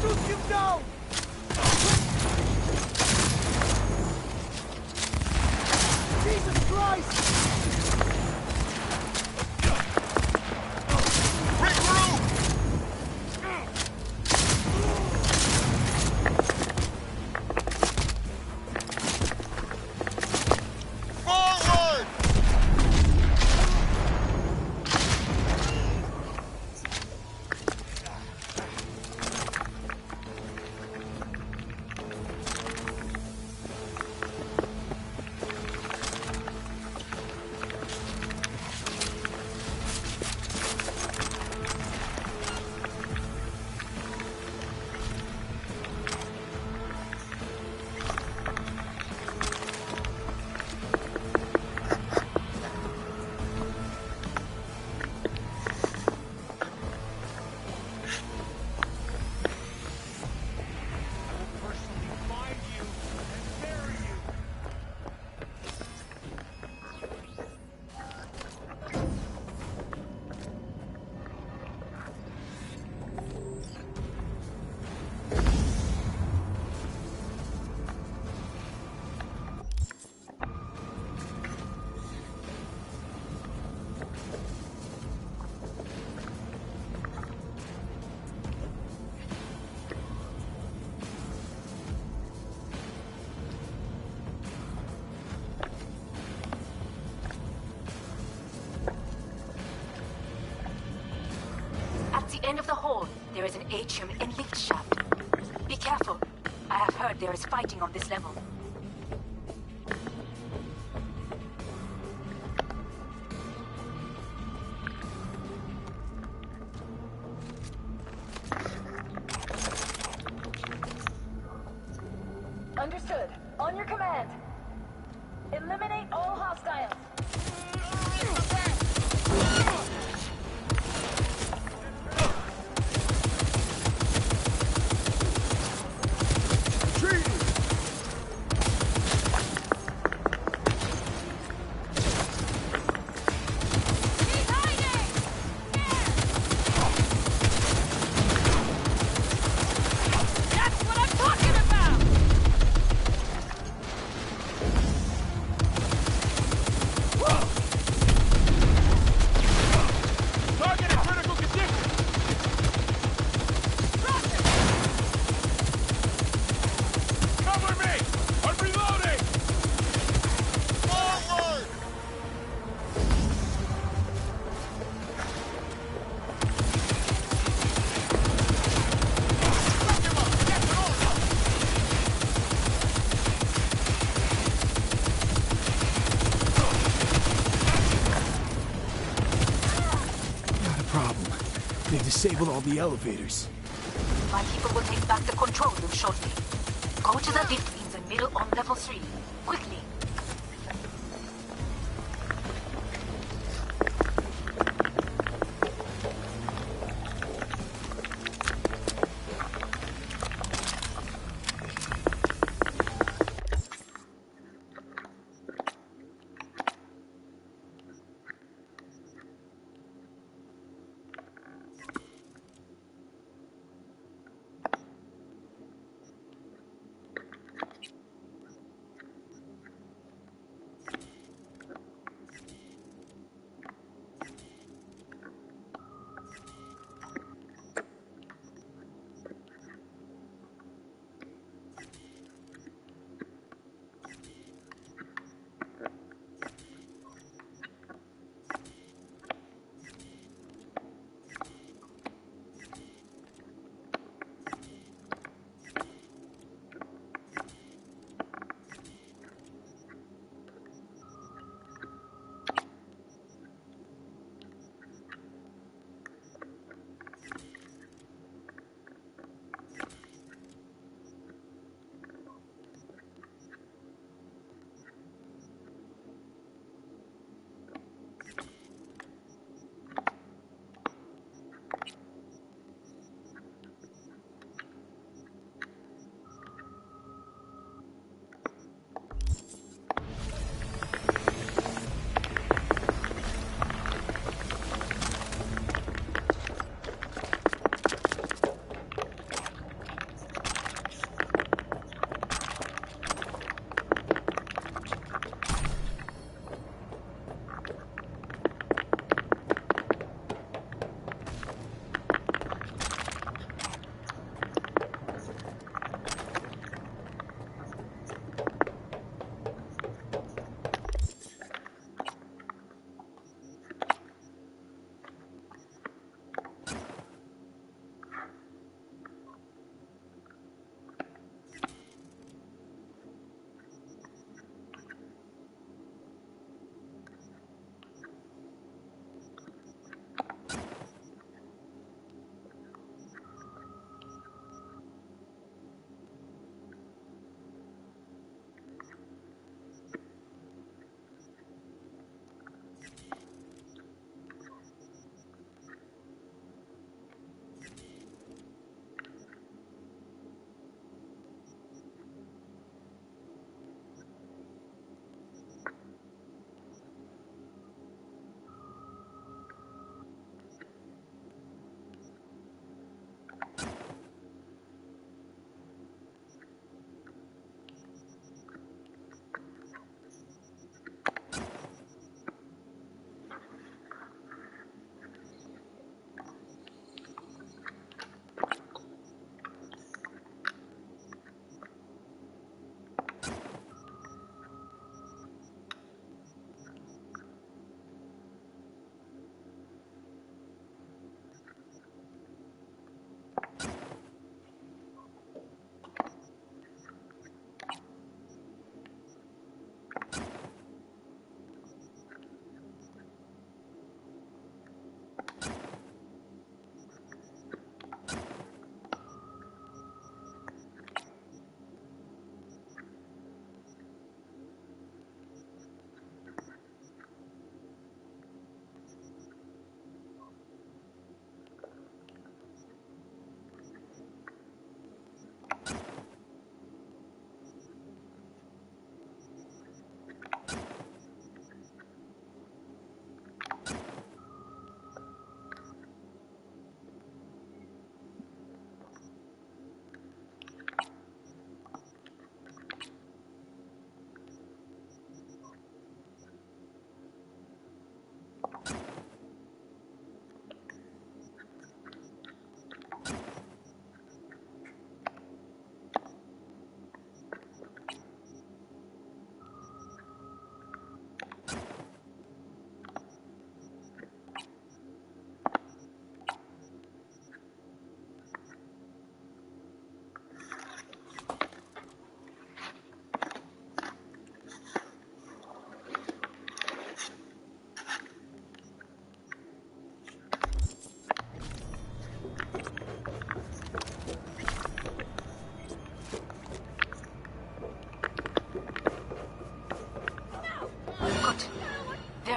Shoot him down! Jesus Christ! At the end of the hall, there is an atrium and lift shaft. Be careful. I have heard there is fighting on this level. Understood. On your command. Eliminate all hostiles. Disabled all the elevators. My people will take back the control room shortly. Go to the lift in the middle on level 3. Quickly.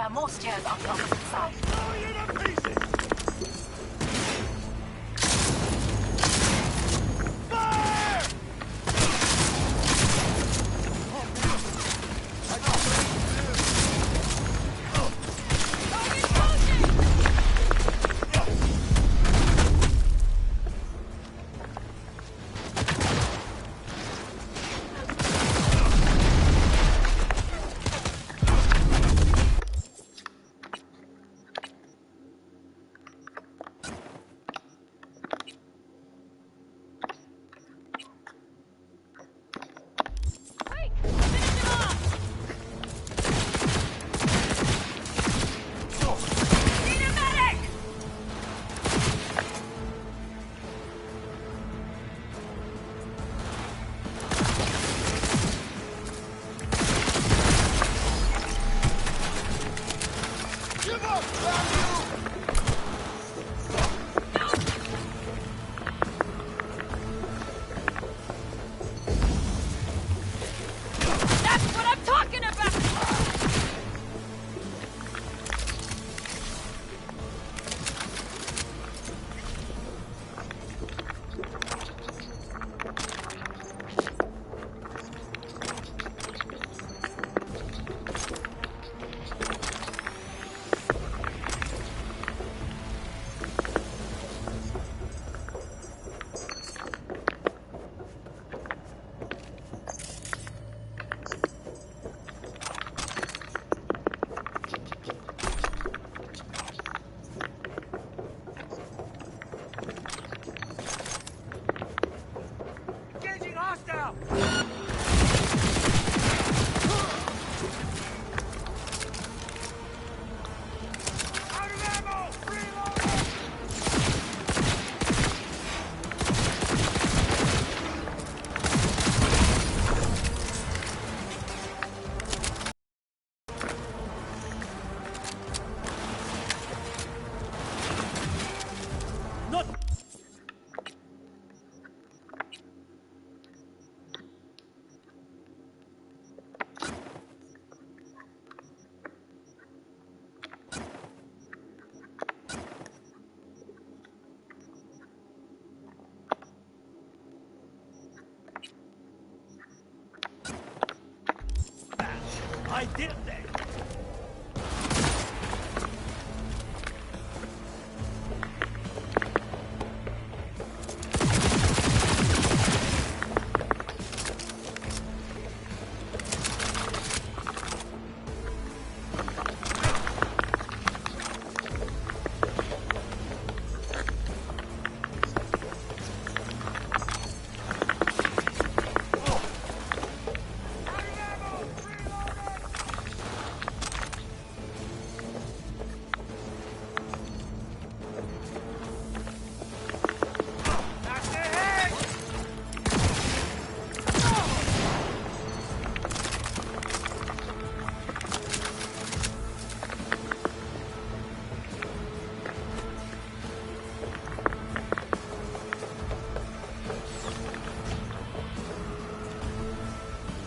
There are more stairs on the opposite side. I did that!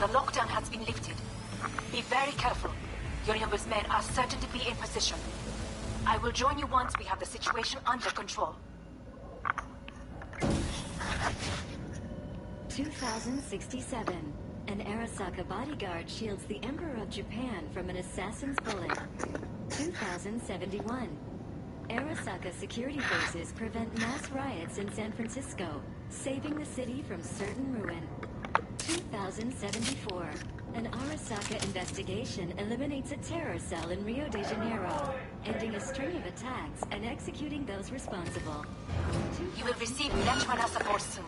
The lockdown has been lifted. Be very careful. Yorinobu's men are certain to be in position. I will join you once we have the situation under control. 2067. An Arasaka bodyguard shields the Emperor of Japan from an assassin's bullet. 2071. Arasaka security forces prevent mass riots in San Francisco, saving the city from certain ruin. 2074. An Arasaka investigation eliminates a terror cell in Rio de Janeiro, ending a string of attacks and executing those responsible. You will receive Lechmana support soon.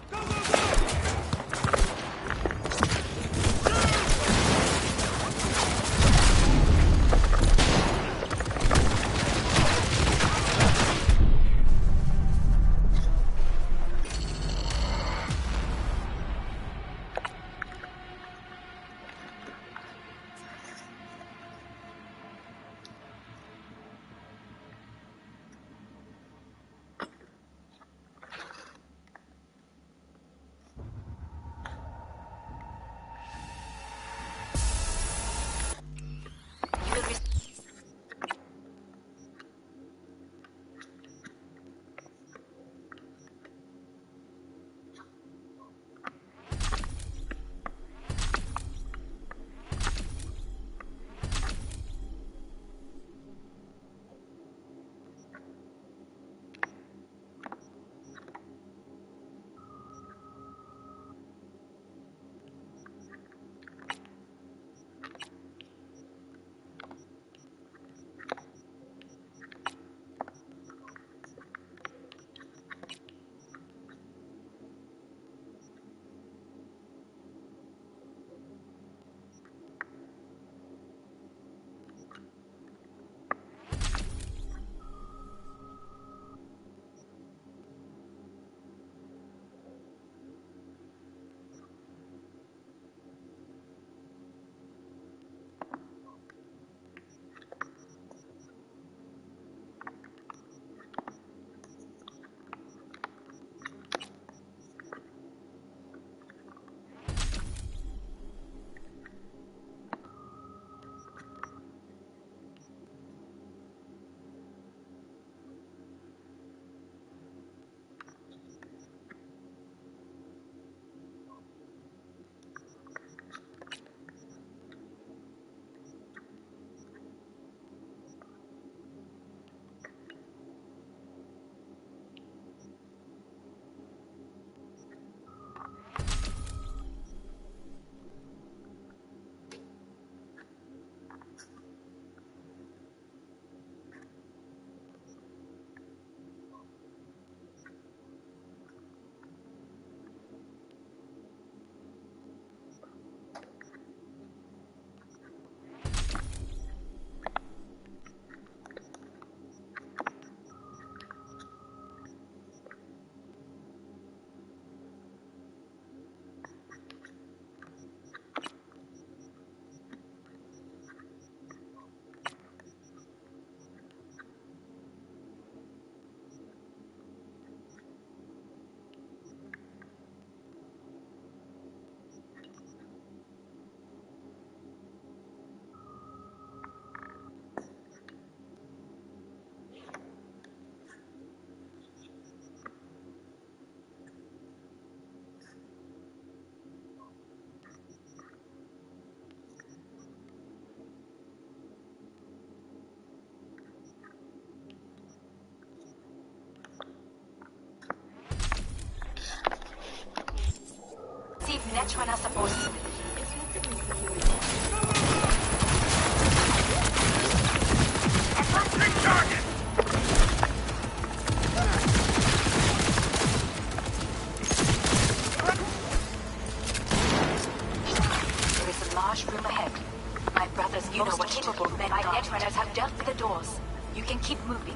Netrunner support facility. Approaching target! There is a large room ahead. My brothers, you know what capable men my Netrunners have dealt with the doors. You can keep moving.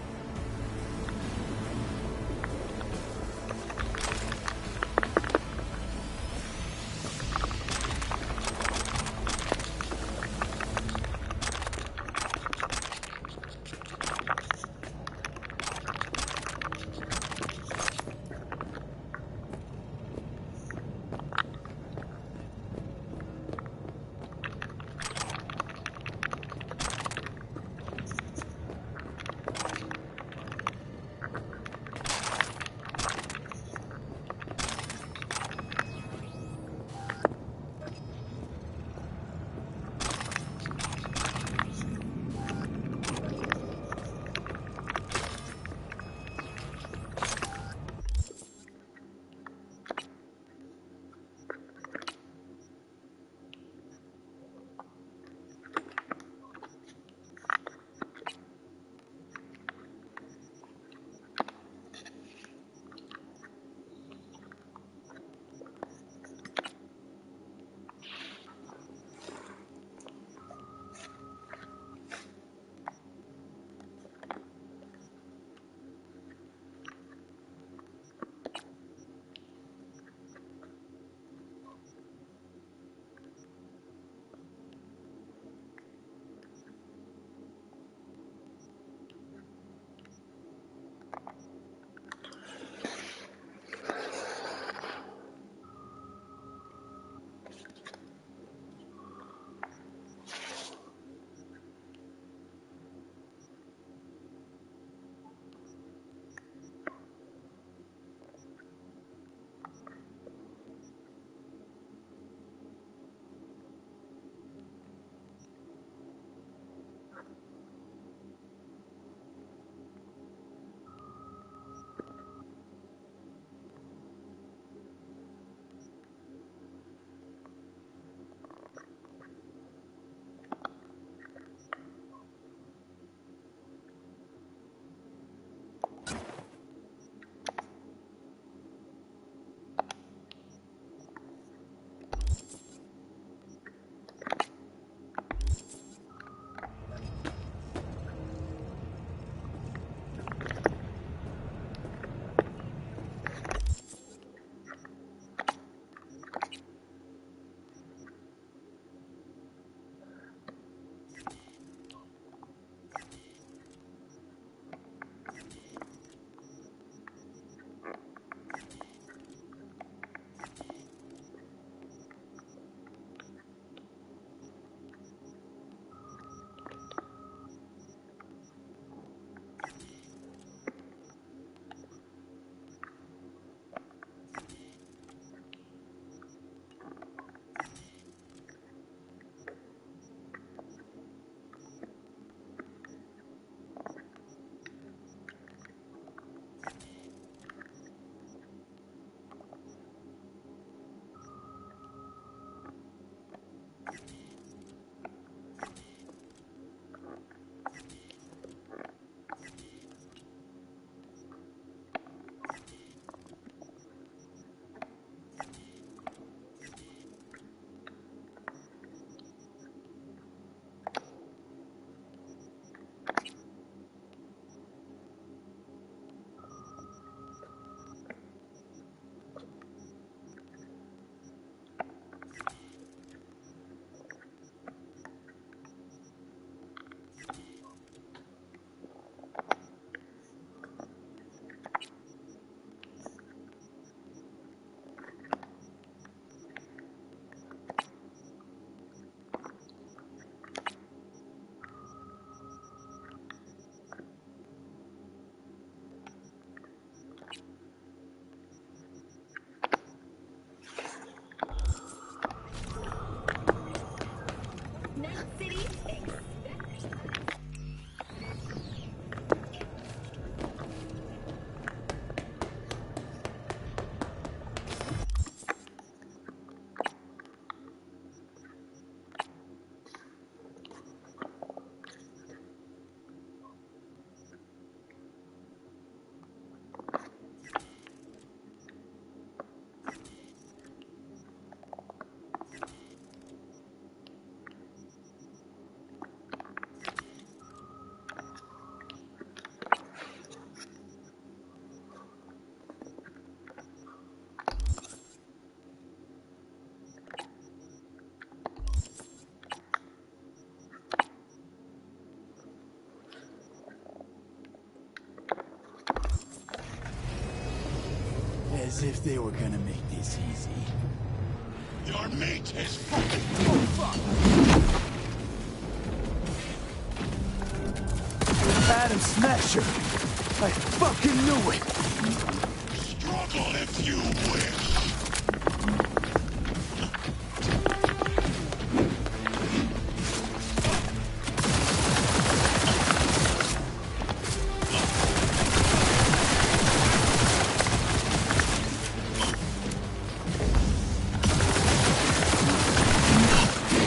As if they were gonna make this easy. Your mate is fucking... Oh, fuck! Adam Smasher! I fucking knew it! Struggle if you wish.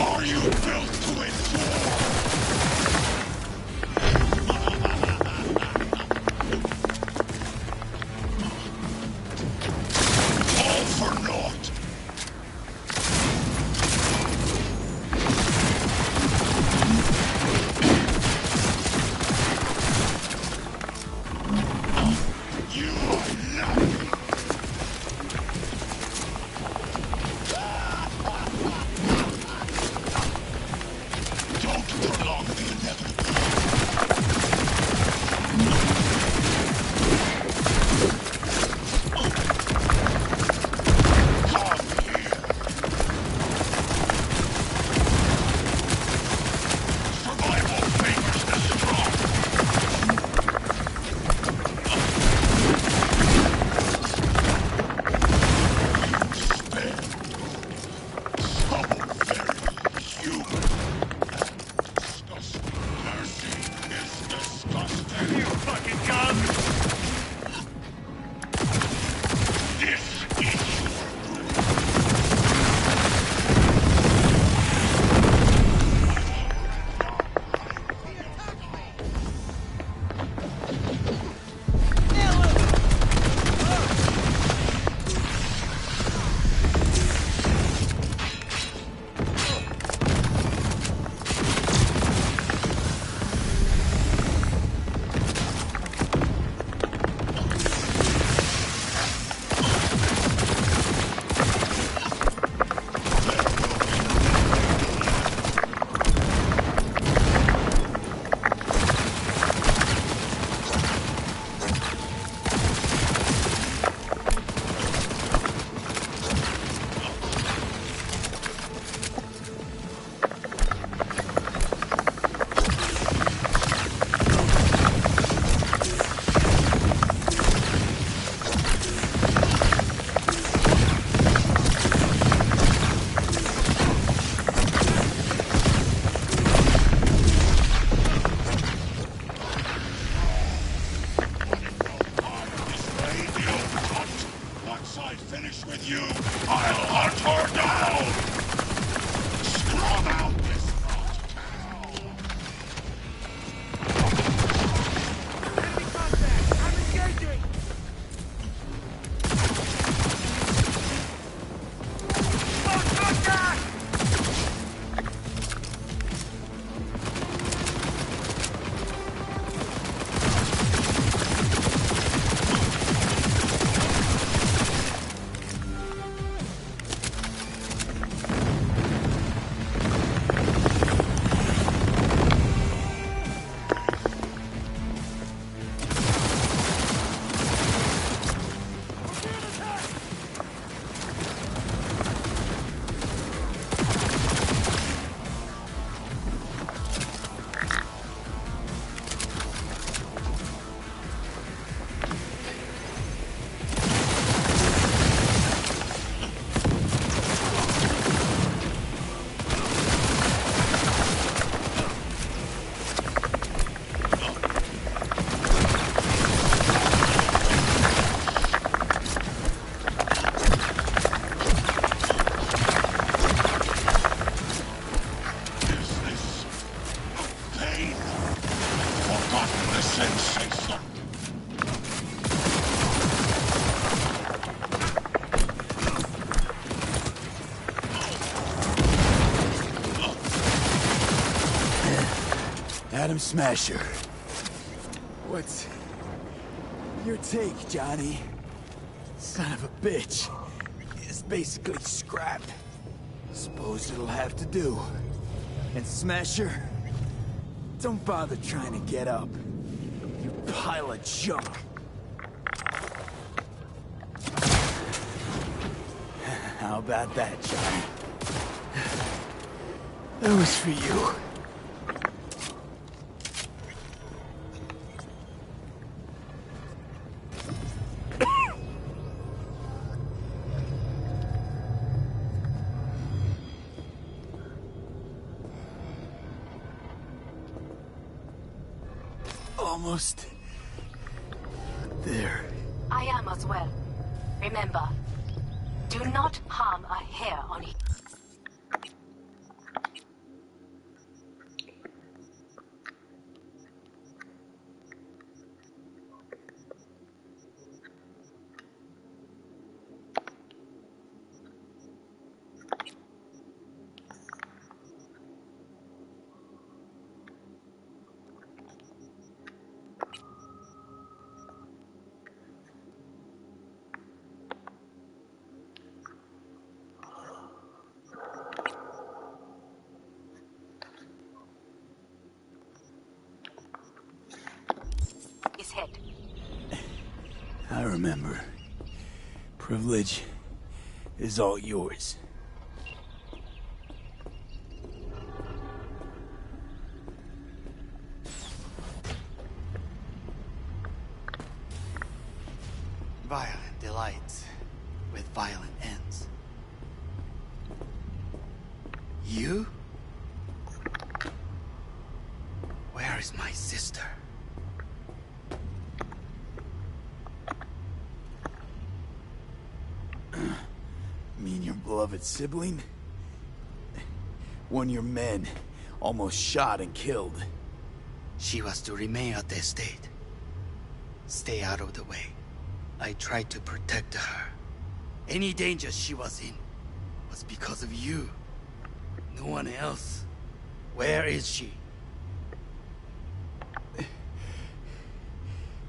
Are you built to endure? All for naught. You are nothing. Don't prolong the inevitable. Come here. Survival favors the strong. Spare. So very human. Disgusting. Mercy is disgusting. You fucking gun! This is your doing. Once I finish with you, I'll hunt her down! Scrub out this Enemy contact! I'm engaging! Oh, contact! Adam Smasher. What's your take, Johnny? Son of a bitch. It's basically scrap. Suppose it'll have to do. And Smasher, don't bother trying to get up. You pile of junk. about that, Johnny? That was for you. Almost there. I am as well. Remember, do not harm a hair on it. His head. I remember. Privilege is all yours. Violent delights with violent ends. You? Where is my sister? Mean your beloved sibling? One your men almost shot and killed. She was to remain at the estate. Stay out of the way. I tried to protect her. Any danger she was in was because of you. No one else. Where is she?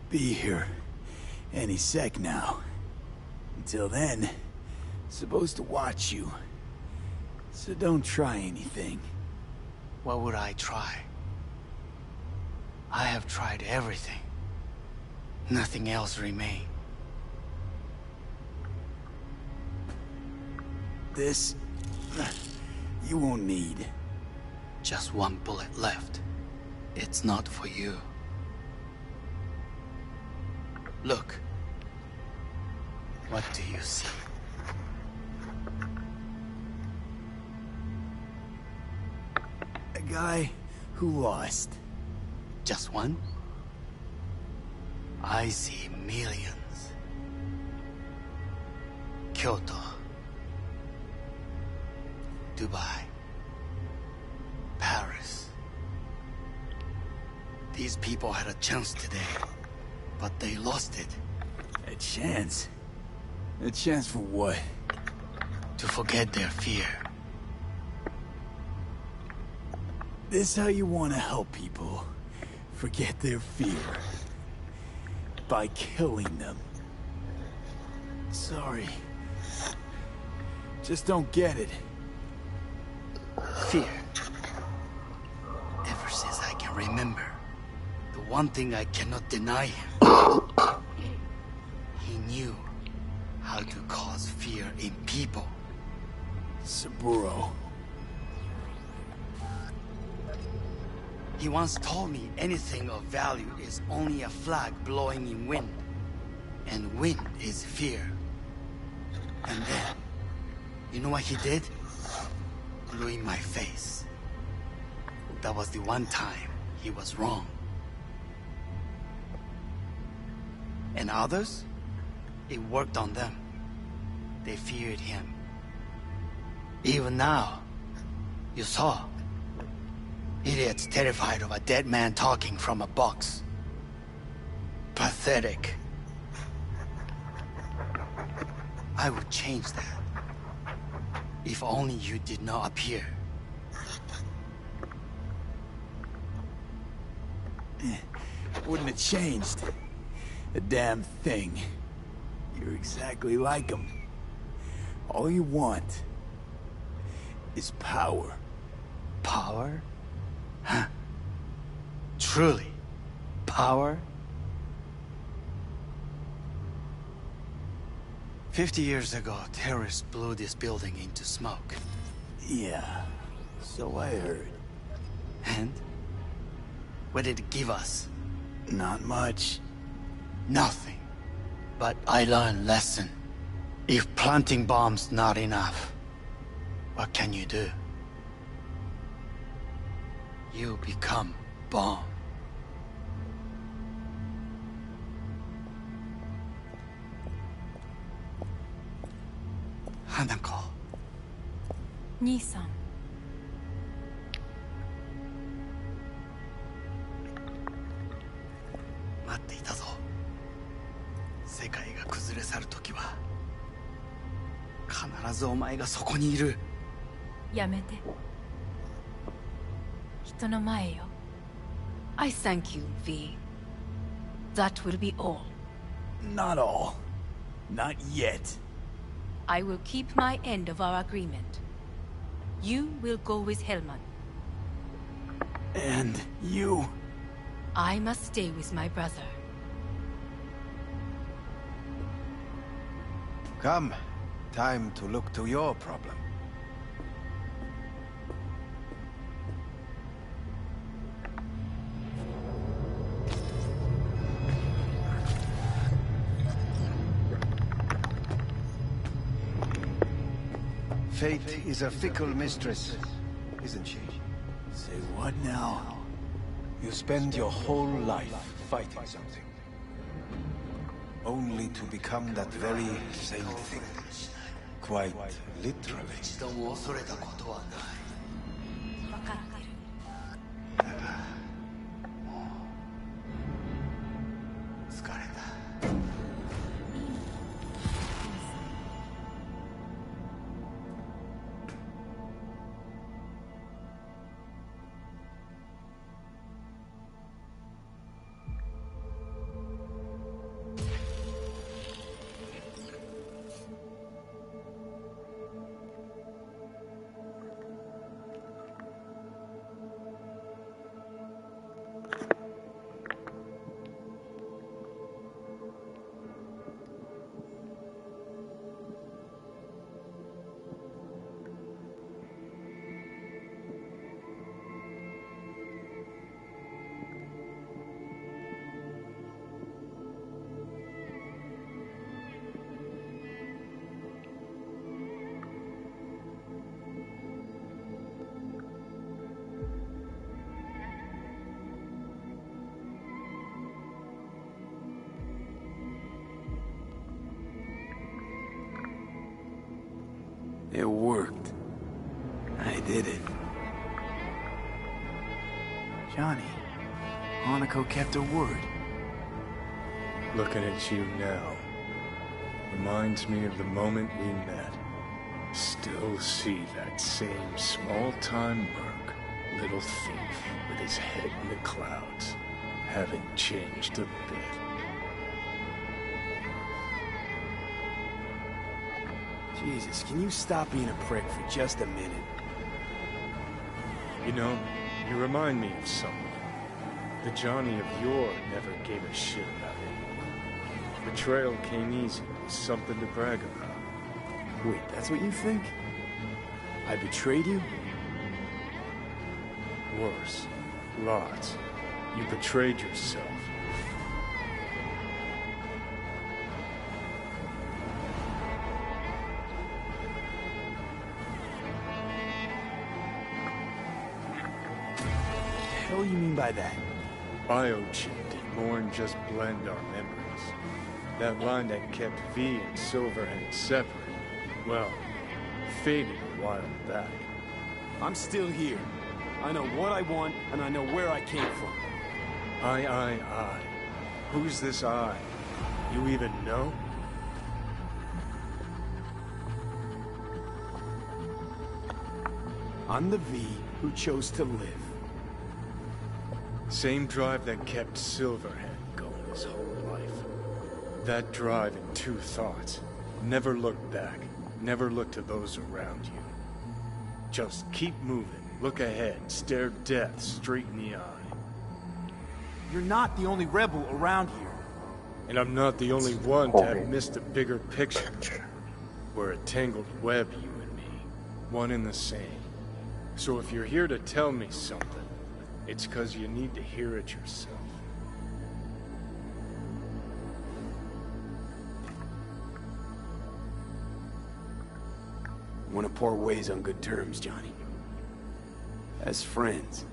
Be here any sec now. Until then, supposed to watch you. So don't try anything. What would I try? I have tried everything. Nothing else remains. This, you won't need. Just one bullet left. It's not for you. Look. What do you see? A guy who lost. Just one? I see millions. Kyoto. Dubai. Paris. These people had a chance today, but they lost it. A chance? A chance for what? To forget their fear. This how you want to help people forget their fear? By killing them. Sorry. Just don't get it. Fear. Ever since I can remember, the one thing I cannot deny him. He knew how to cause fear in people. Saburo. He once told me anything of value is only a flag blowing in wind. And wind is fear. And then, you know what he did? Blew in my face. That was the one time he was wrong. And others? It worked on them. They feared him. Even now, you saw. Idiots terrified of a dead man talking from a box. Pathetic. I would change that. If only you did not appear. Wouldn't have changed a damn thing. You're exactly like him. All you want is power. Power? Huh. Truly, power? 50 years ago, terrorists blew this building into smoke. Yeah, so I heard. And? What did it give us? Not much. Nothing. But I learned lesson. If planting bombs not enough, what can you do? You become bomb. Hanako. 兄さん。待っていたぞ。世界が崩れ去る時は必ずお前がそこにいる。やめて。人の前よ。I thank you, V. That will be all. Not all. Not yet. I will keep my end of our agreement. You will go with Hellman. And you? I must stay with my brother. Come. Time to look to your problem. Fate is a fickle mistress, isn't she? Say what now? You spend your whole life fighting something. Only to become that very same thing. Quite literally. 一度も恐れたことはない。分かってる。だが、もう疲れた。It worked. I did it. Johnny, Hanako kept her word. Looking at you now reminds me of the moment we met. Still see that same small-time merc, little thief with his head in the clouds. Haven't changed a bit. Jesus, can you stop being a prick for just a minute? You know, you remind me of someone. The Johnny of yore never gave a shit about it. Betrayal came easy, was something to brag about. Wait, that's what you think? I betrayed you? Worse. Lots. You betrayed yourself. What do you mean by that? Biochip did more than just blend our memories. That line that kept V and Silverhand separate, well, faded a while back. I'm still here. I know what I want, and I know where I came from. I. Who's this I? You even know? I'm the V who chose to live. Same drive that kept Silverhand going his whole life. That drive in two thoughts. Never look back. Never look to those around you. Just keep moving. Look ahead. Stare death straight in the eye. You're not the only rebel around here. And I'm not the only one to have missed the bigger picture. We're a tangled web, you and me. One and the same. So if you're here to tell me something, it's 'cause you need to hear it yourself. Want to part ways on good terms, Johnny. As friends.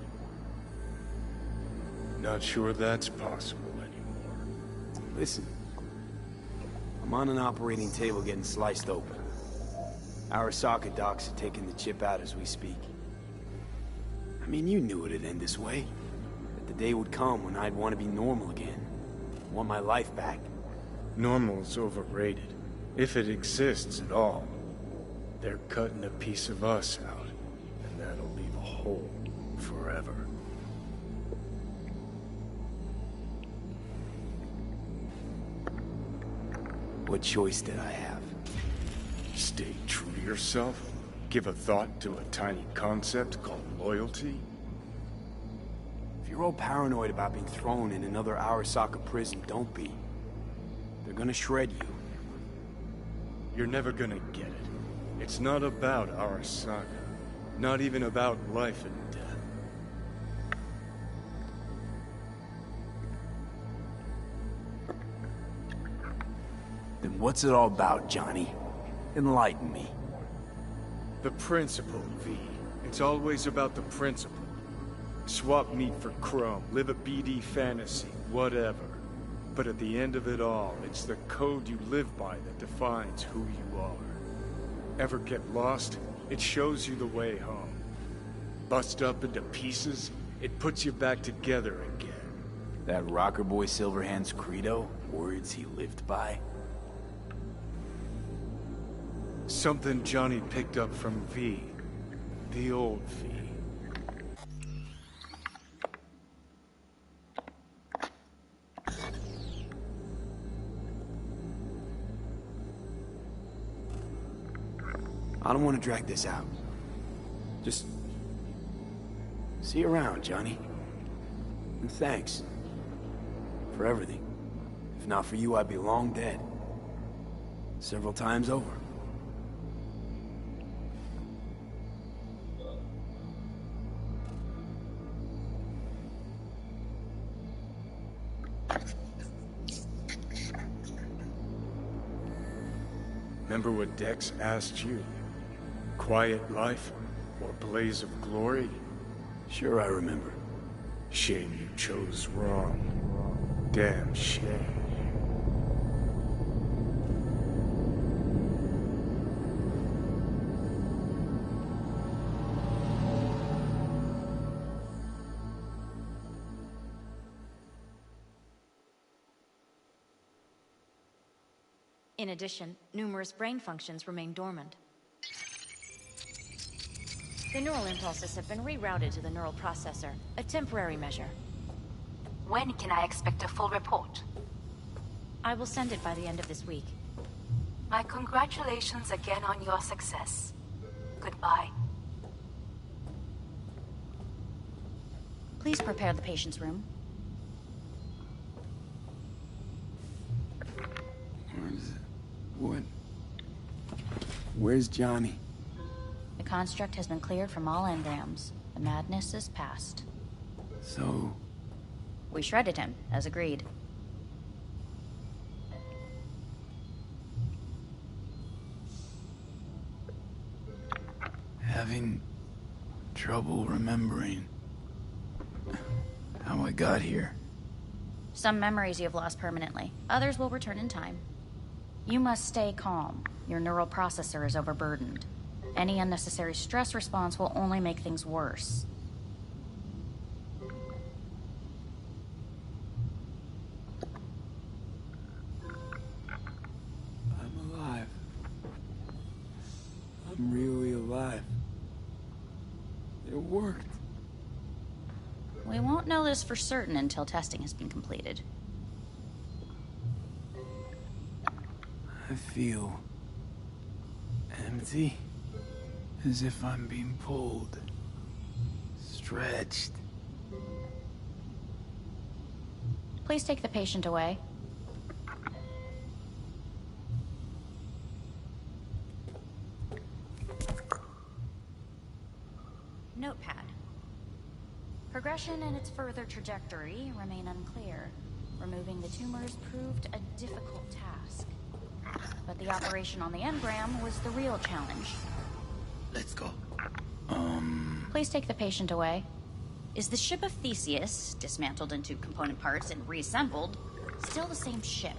Not sure that's possible anymore. Listen. I'm on an operating table getting sliced open. Arasaka docs are taking the chip out as we speak. I mean, you knew it'd end this way. That the day would come when I'd want to be normal again. Want my life back. Normal's overrated. If it exists at all. They're cutting a piece of us out, and that'll leave a hole forever. What choice did I have? Stay true to yourself? Give a thought to a tiny concept called loyalty? If you're all paranoid about being thrown in another Arasaka prison, don't be. They're gonna shred you. You're never gonna get it. It's not about Arasaka. Not even about life and death. Then what's it all about, Johnny? Enlighten me. The principle, V. It's always about the principle. Swap meat for chrome, live a BD fantasy, whatever. But at the end of it all, it's the code you live by that defines who you are. Ever get lost? It shows you the way home. Bust up into pieces, it puts you back together again. That rocker boy Silverhand's credo? Words he lived by? Something Johnny picked up from V. The old V. I don't want to drag this out. Just... see you around, Johnny. And thanks. For everything. If not for you, I'd be long dead. Several times over. Remember what Dex asked you? Quiet life or blaze of glory? Sure I remember. Shame you chose wrong. Damn shame. In addition, numerous brain functions remain dormant. The neural impulses have been rerouted to the neural processor, a temporary measure. When can I expect a full report? I will send it by the end of this week. My congratulations again on your success. Goodbye. Please prepare the patient's room. What? Where's Johnny? The construct has been cleared from all engrams. The madness is past. So... we shredded him, as agreed. Having trouble remembering how I got here. Some memories you have lost permanently. Others will return in time. You must stay calm. Your neural processor is overburdened. Any unnecessary stress response will only make things worse. I'm alive. I'm really alive. It worked. We won't know this for certain until testing has been completed. I feel empty, as if I'm being pulled, stretched. Please take the patient away. notepad. Progression and its further trajectory remain unclear. Removing the tumors proved a difficult task. But the operation on the engram was the real challenge. Let's go. Please take the patient away. Is the ship of Theseus, dismantled into component parts and reassembled, still the same ship?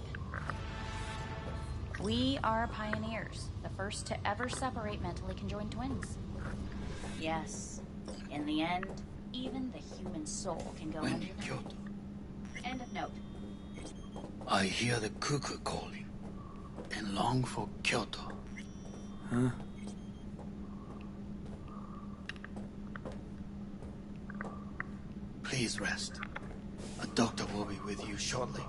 We are pioneers, the first to ever separate mentally conjoined twins. Yes, in the end, even the human soul can go under the... End of note. I hear the cuckoo calling and long for Kyoto. Huh? Please rest. A doctor will be with you shortly.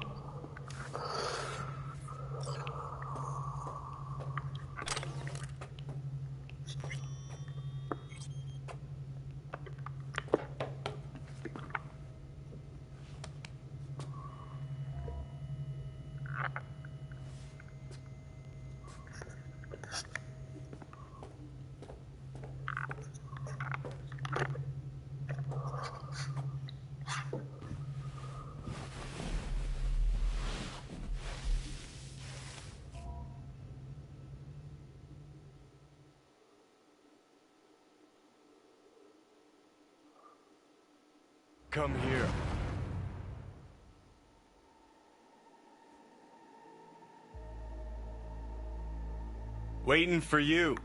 Come here. Waiting for you.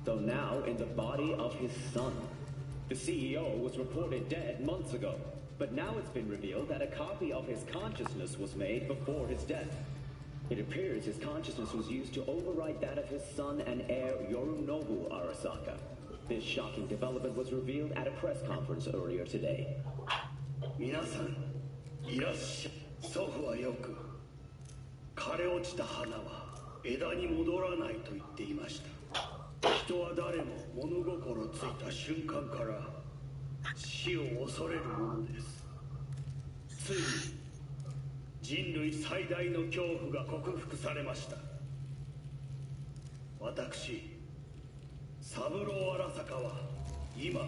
Though now in the body of his son. The CEO was reported dead months ago, but now it's been revealed that a copy of his consciousness was made before his death. It appears his consciousness was used to override that of his son and heir Yorinobu Arasaka. This shocking development was revealed at a press conference earlier today. 皆さん、いらっしゃい。祖父はよく、枯れ落ちた花は枝に戻らないと言っていました。人は誰も物心ついた瞬間から死を恐れるものです。ついに人類最大の恐怖が克服されました。私、三郎荒坂は今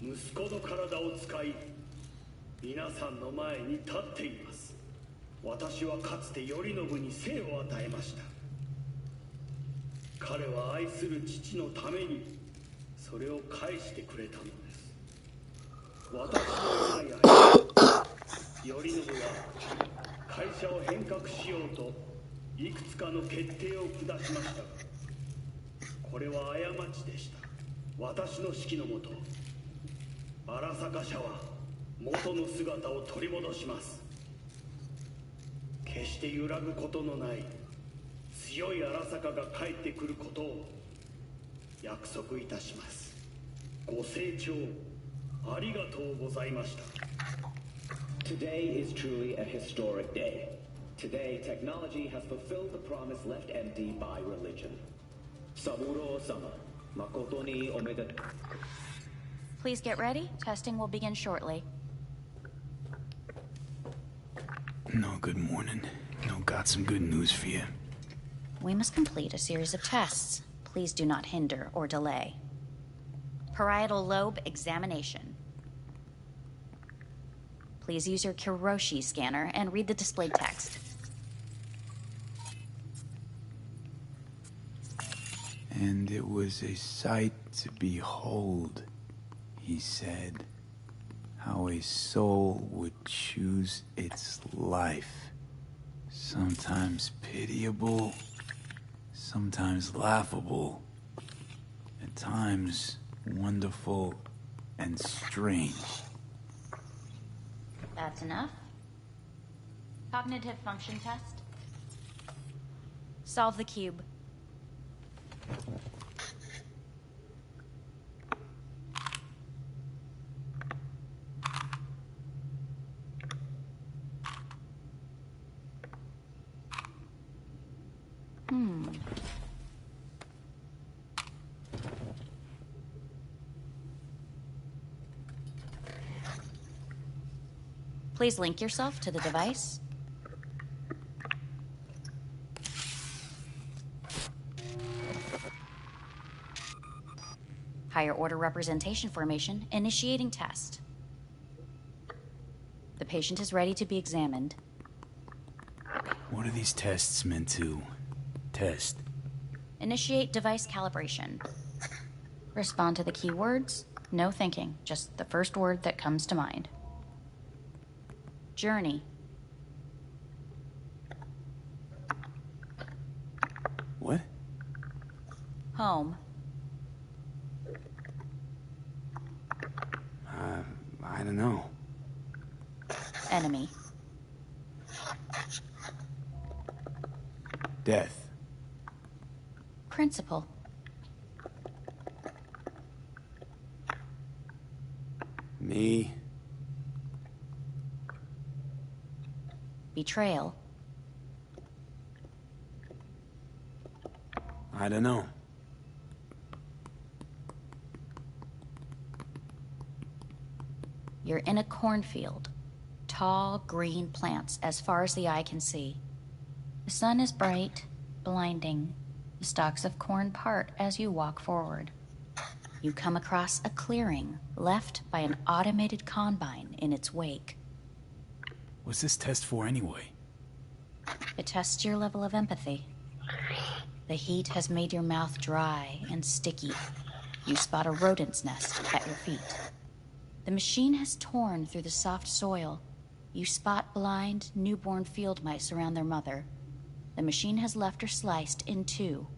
息子の体を使い皆さんの前に立っています。私はかつて頼信に生を与えました。彼は愛する父のためにそれを返してくれたのです。私のいない間、頼信は会社を変革しようといくつかの決定を下しましたが、これは過ちでした。私の指揮のもと、荒坂社は元の姿を取り戻します。決して揺らぐことのない強い荒坂が帰ってくることを約束いたします。ご清聴ありがとうございました。 Today is truly a historic day. Today, technology has fulfilled the promise left empty by religion. Saburo-sama, makoto ni omedetou. Please get ready. Testing will begin shortly. No, good morning. No, got some good news for you. We must complete a series of tests. Please do not hinder or delay. Parietal lobe examination. Please use your Kiroshi scanner and read the displayed text. And it was a sight to behold, he said, how a soul would choose its life. Sometimes pitiable, sometimes laughable, at times wonderful and strange. That's enough. Cognitive function test. Solve the cube. Please link yourself to the device. Higher order representation formation, initiating test. The patient is ready to be examined. What are these tests meant to test? Initiate device calibration. Respond to the keywords. No thinking, just the first word that comes to mind. Journey. What? Home. I don't know. Enemy. Death. Principal. Me. Betrayal. I don't know. You're in a cornfield. Tall, green plants as far as the eye can see. The sun is bright, blinding. The stalks of corn part as you walk forward. You come across a clearing left by an automated combine in its wake. What's this test for anyway? It tests your level of empathy. The heat has made your mouth dry and sticky. You spot a rodent's nest at your feet. The machine has torn through the soft soil. You spot blind, newborn field mice around their mother. The machine has left her sliced in two.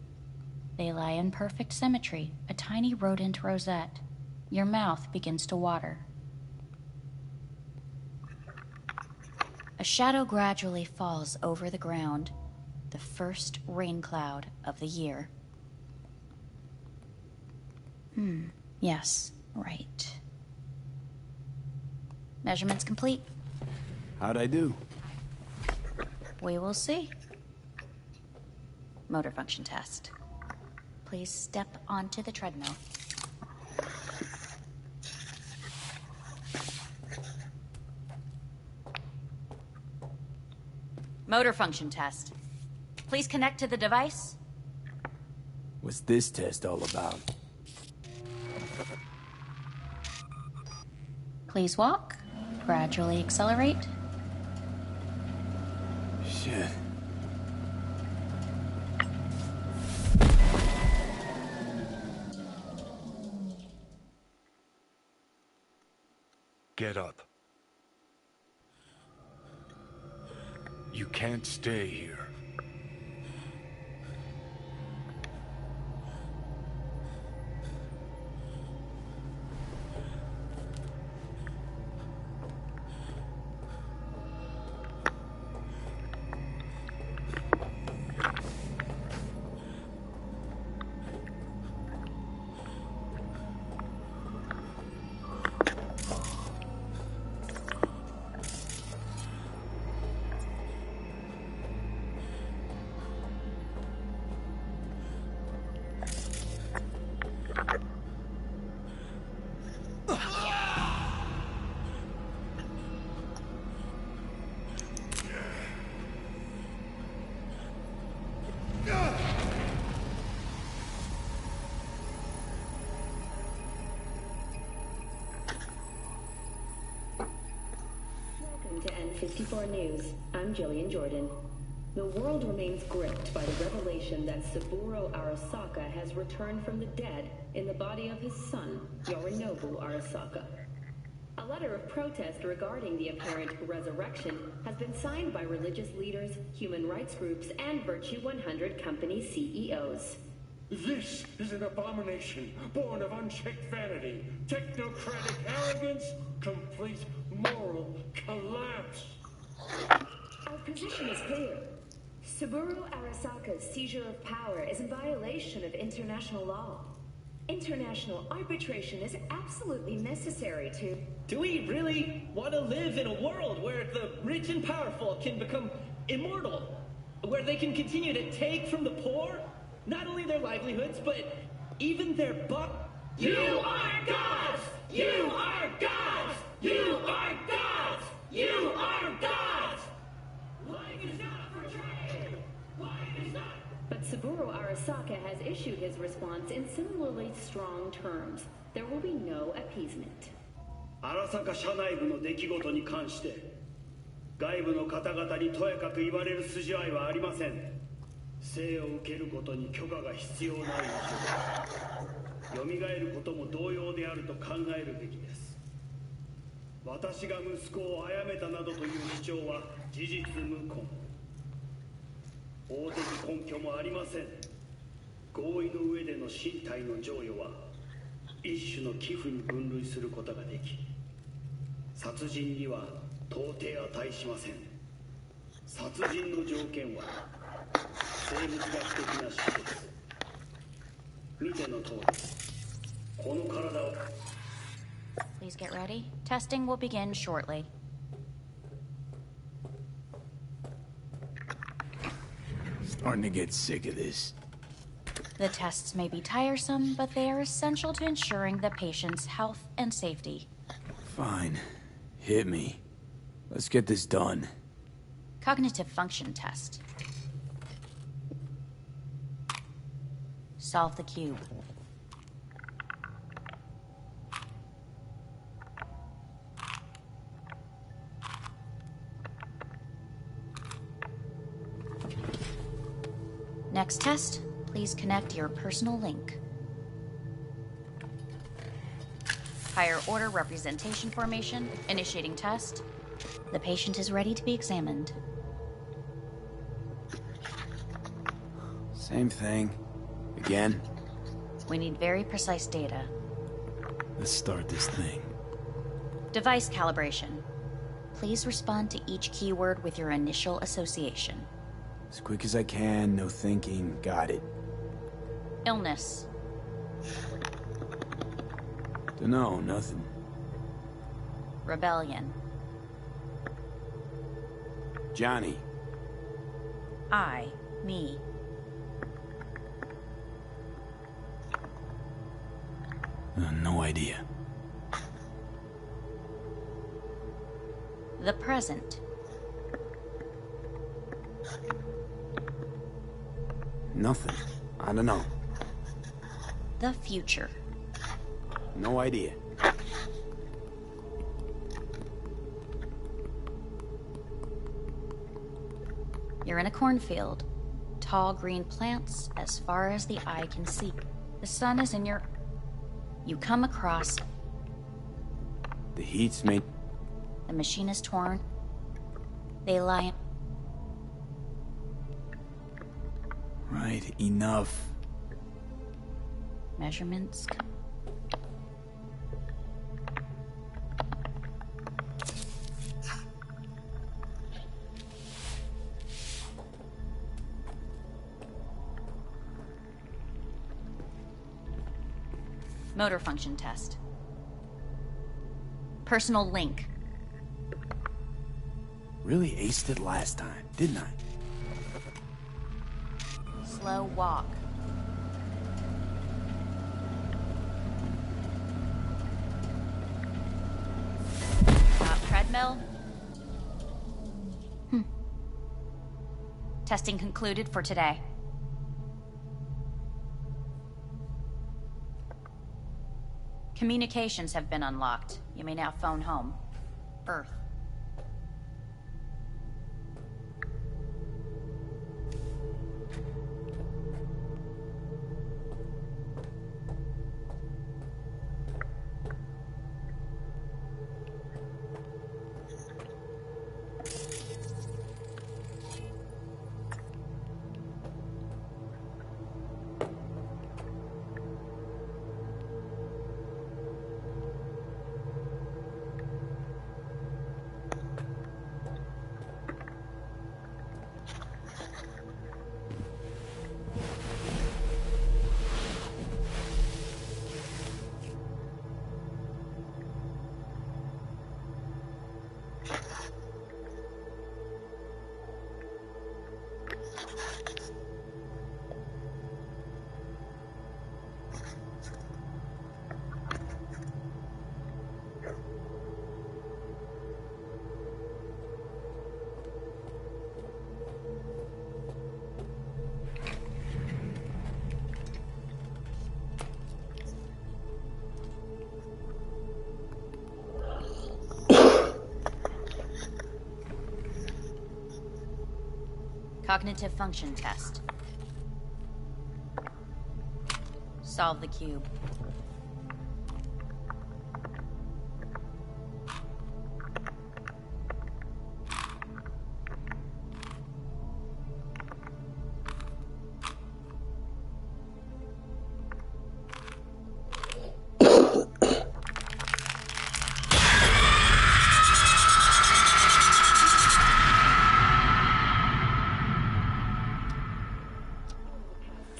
They lie in perfect symmetry, a tiny rodent rosette. Your mouth begins to water. A shadow gradually falls over the ground, the first rain cloud of the year. Yes, right. Measurements complete. How'd I do? We will see. Motor function test. Please step onto the treadmill. Motor function test. Please connect to the device. What's this test all about? Please walk. Gradually accelerate. Shit. Get up. You can't stay here. To N54 News, I'm Jillian Jordan. The world remains gripped by the revelation that Saburo Arasaka has returned from the dead in the body of his son, Yorinobu Arasaka. A letter of protest regarding the apparent resurrection has been signed by religious leaders, human rights groups, and Virtue 100 company CEOs. This is an abomination born of unchecked vanity, technocratic arrogance, complete moral collapse. Our position is clear. Saburo Arasaka's seizure of power is in violation of international law. International arbitration is absolutely necessary to... Do we really want to live in a world where the rich and powerful can become immortal? Where they can continue to take from the poor? Not only their livelihoods, but even their You are gods! You are gods! You are gods! You are gods! Life is not for trade! Life is not... But Saburo Arasaka has issued his response in similarly strong terms. There will be no appeasement. 荒坂社内部の出来事に関して外部の方々にとやかく言われる筋合いはありません。生を受けることに許可が必要ない以上、蘇ることも同様であると考えるべきです。私が息子を殺めたなどという主張は事実無根。法的根拠もありません。合意の上での身体の贈与は一種の寄付に分類することができ、殺人には到底値しません。殺人の条件は生物学的な死です。見ての通り、この体を。 Please get ready. Testing will begin shortly. Starting to get sick of this. The tests may be tiresome, but they are essential to ensuring the patient's health and safety. Fine. Hit me. Let's get this done. Cognitive function test. Solve the cube. Next test, please connect your personal link. Higher order representation formation, initiating test. The patient is ready to be examined. Same thing. Again? We need very precise data. Let's start this thing. Device calibration. Please respond to each keyword with your initial association. As quick as I can, no thinking. Got it. Illness. Dunno, nothing. Rebellion. Johnny. Me. No idea. The present. Nothing. I don't know. The future. No idea. You're in a cornfield. Tall green plants as far as the eye can see. The sun is in your... You come across... The heat's made... The machine is torn. They lie... Right, enough. Measurements... Motor function test. Personal link. Really aced it last time, didn't I? Slow walk. Treadmill. Testing concluded for today. Communications have been unlocked. You may now phone home. Earth. Cognitive function test. Solve the cube.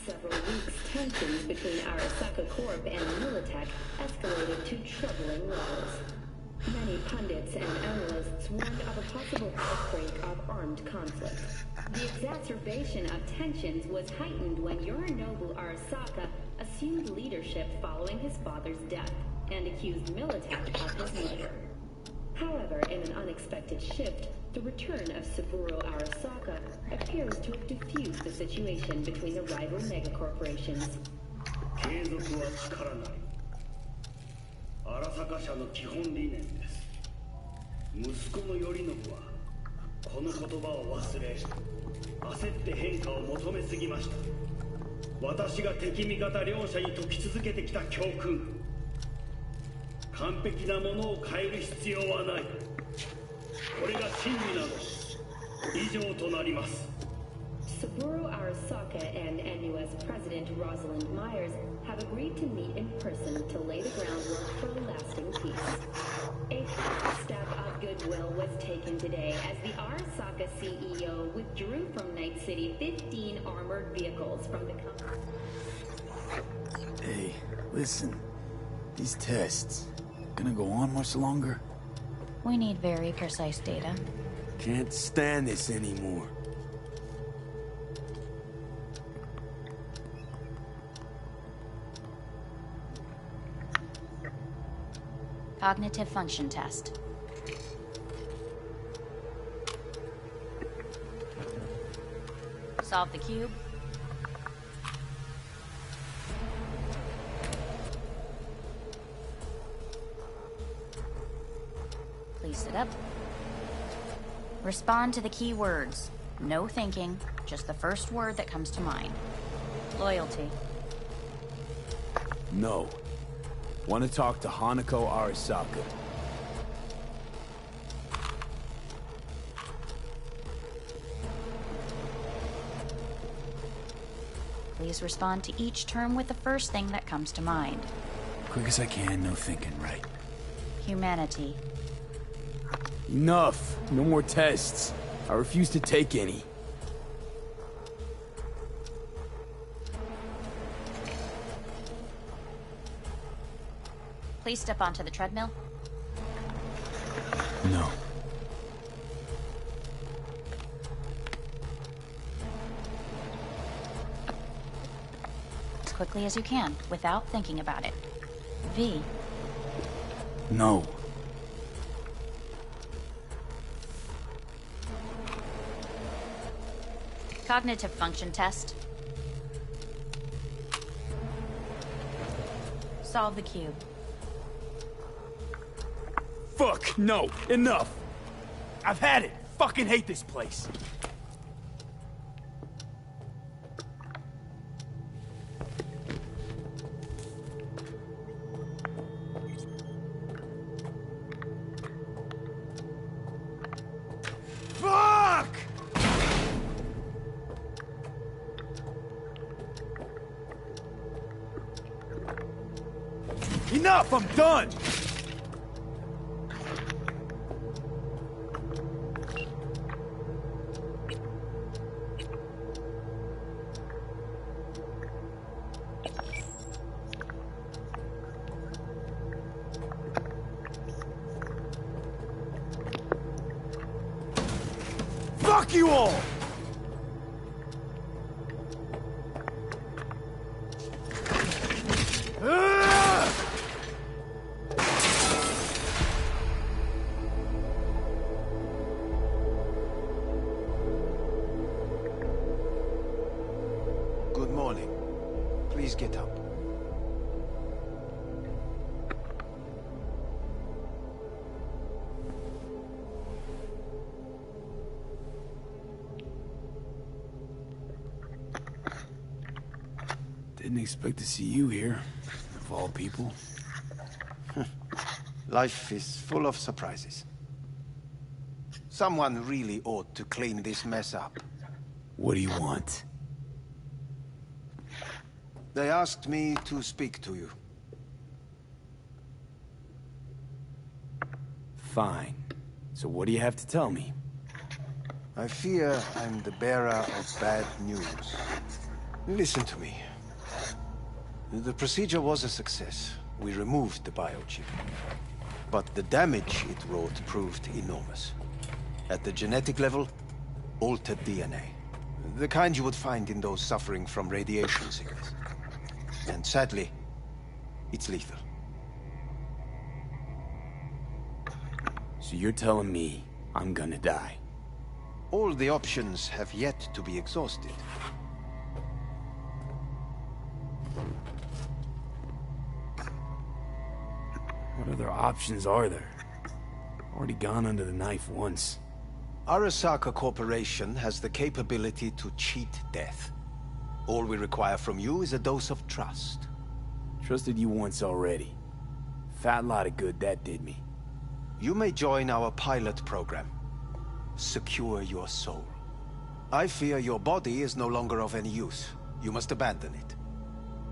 Several weeks, tensions between Arasaka Corp and Militech escalated to troubling levels. Many pundits and analysts warned of a possible outbreak of armed conflict. The exacerbation of tensions was heightened when Yorinobu Arasaka assumed leadership following his father's death and accused Militech of his murder. However, in an unexpected shift, the return of Saburo Arasaka appears to have diffused the situation between the rival megacorporations. 継続は力なり。荒坂社の基本理念です。息子の頼信はこの言葉を忘れ、焦って変化を求めすぎました。私が敵味方両者に説き続けてきた教訓。完璧なものを変える必要はない。これが真理なのです。以上となります。Saburo Arasaka and NUS President Rosalind Myers have agreed to meet in person to lay the groundwork for a lasting peace. A first step of goodwill was taken today as the Arasaka CEO withdrew from Night City 15 armored vehicles from the company. Hey, listen. These tests, gonna go on much longer? We need very precise data. Can't stand this anymore. Cognitive function test. Solve the cube. Please sit up. Respond to the key words. No thinking, just the first word that comes to mind. Loyalty. No. Want to talk to Hanako Arasaka. Please respond to each term with the first thing that comes to mind. Quick as I can, no thinking, right? Humanity. Enough. No more tests. I refuse to take any. Please step onto the treadmill. No. As quickly as you can, without thinking about it. V. No. Cognitive function test. Solve the cube. Fuck, no, enough. I've had it. Fucking hate this place. Fuck! Enough, I'm done! Fuck you all! Good morning. Please get up. Didn't expect to see you here, of all people. Life is full of surprises. Someone really ought to clean this mess up. What do you want? They asked me to speak to you. Fine. So what do you have to tell me? I fear I'm the bearer of bad news. Listen to me. The procedure was a success. We removed the biochip. But the damage it wrought proved enormous. At the genetic level, altered DNA. The kind you would find in those suffering from radiation sickness. And sadly, it's lethal. So you're telling me I'm gonna die? All the options have yet to be exhausted. What other options are there? Already gone under the knife once. Arasaka Corporation has the capability to cheat death. All we require from you is a dose of trust. Trusted you once already. Fat lot of good that did me. You may join our pilot program. Secure your soul. I fear your body is no longer of any use. You must abandon it.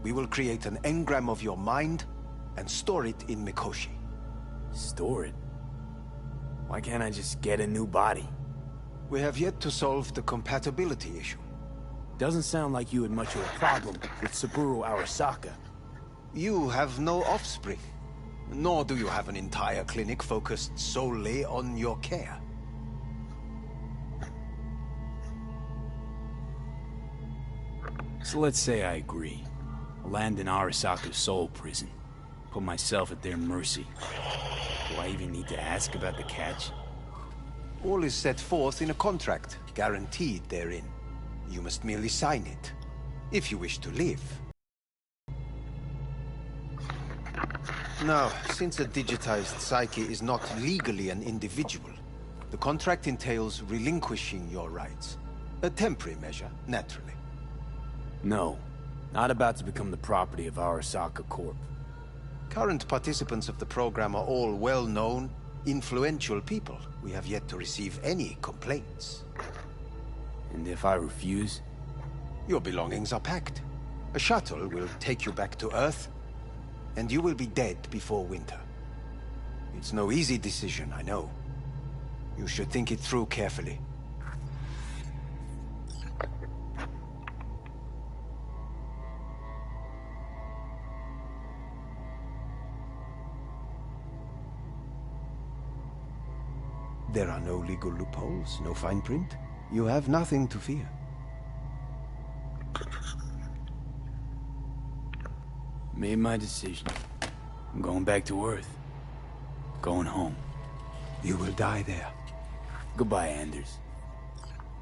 We will create an engram of your mind and store it in Mikoshi. Store it? Why can't I just get a new body? We have yet to solve the compatibility issue. Doesn't sound like you had much of a problem with Saburo Arasaka. You have no offspring. Nor do you have an entire clinic focused solely on your care. So let's say I agree. Land in Arasaka's soul prison. Put myself at their mercy. Do I even need to ask about the catch? All is set forth in a contract, guaranteed therein. You must merely sign it, if you wish to live. Now, since a digitized psyche is not legally an individual, the contract entails relinquishing your rights. A temporary measure, naturally. No, not about to become the property of Arasaka Corp. Current participants of the program are all well-known, influential people. We have yet to receive any complaints. And if I refuse? Your belongings are packed. A shuttle will take you back to Earth, and you will be dead before winter. It's no easy decision, I know. You should think it through carefully. There are no legal loopholes, no fine print. You have nothing to fear. Made my decision. I'm going back to Earth. Going home. You will die there. Goodbye, Anders.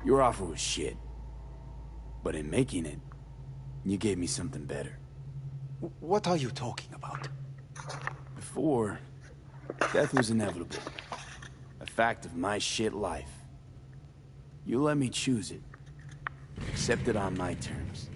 Your offer was shit. But in making it, you gave me something better. What are you talking about? Before, death was inevitable. A fact of my shit life. You let me choose it. Accept it on my terms.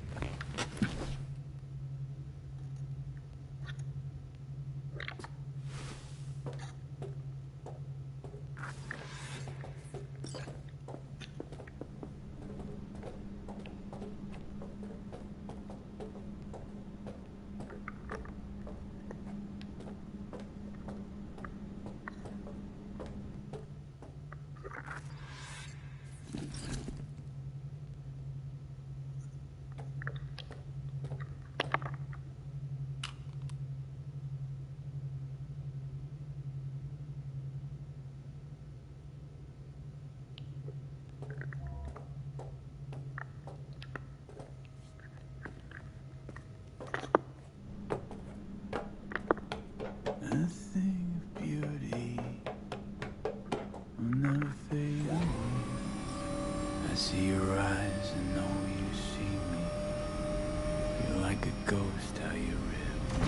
Nothing of beauty will never fade away. I see your eyes and know you see me. You're like a ghost, how you rip.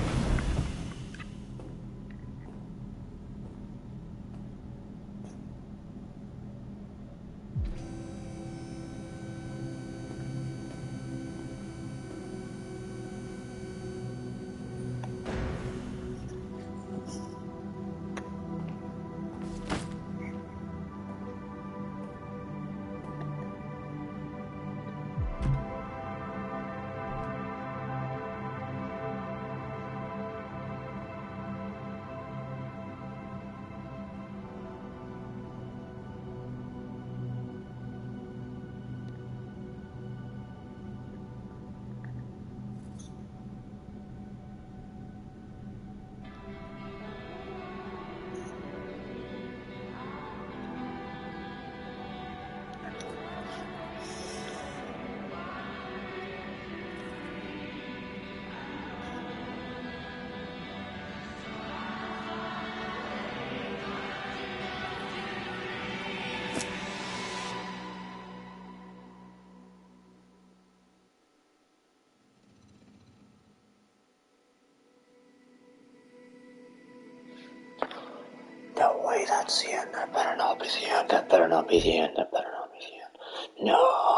way, that's the end. That better not be the end. That better not be the end. That better not be the end. No.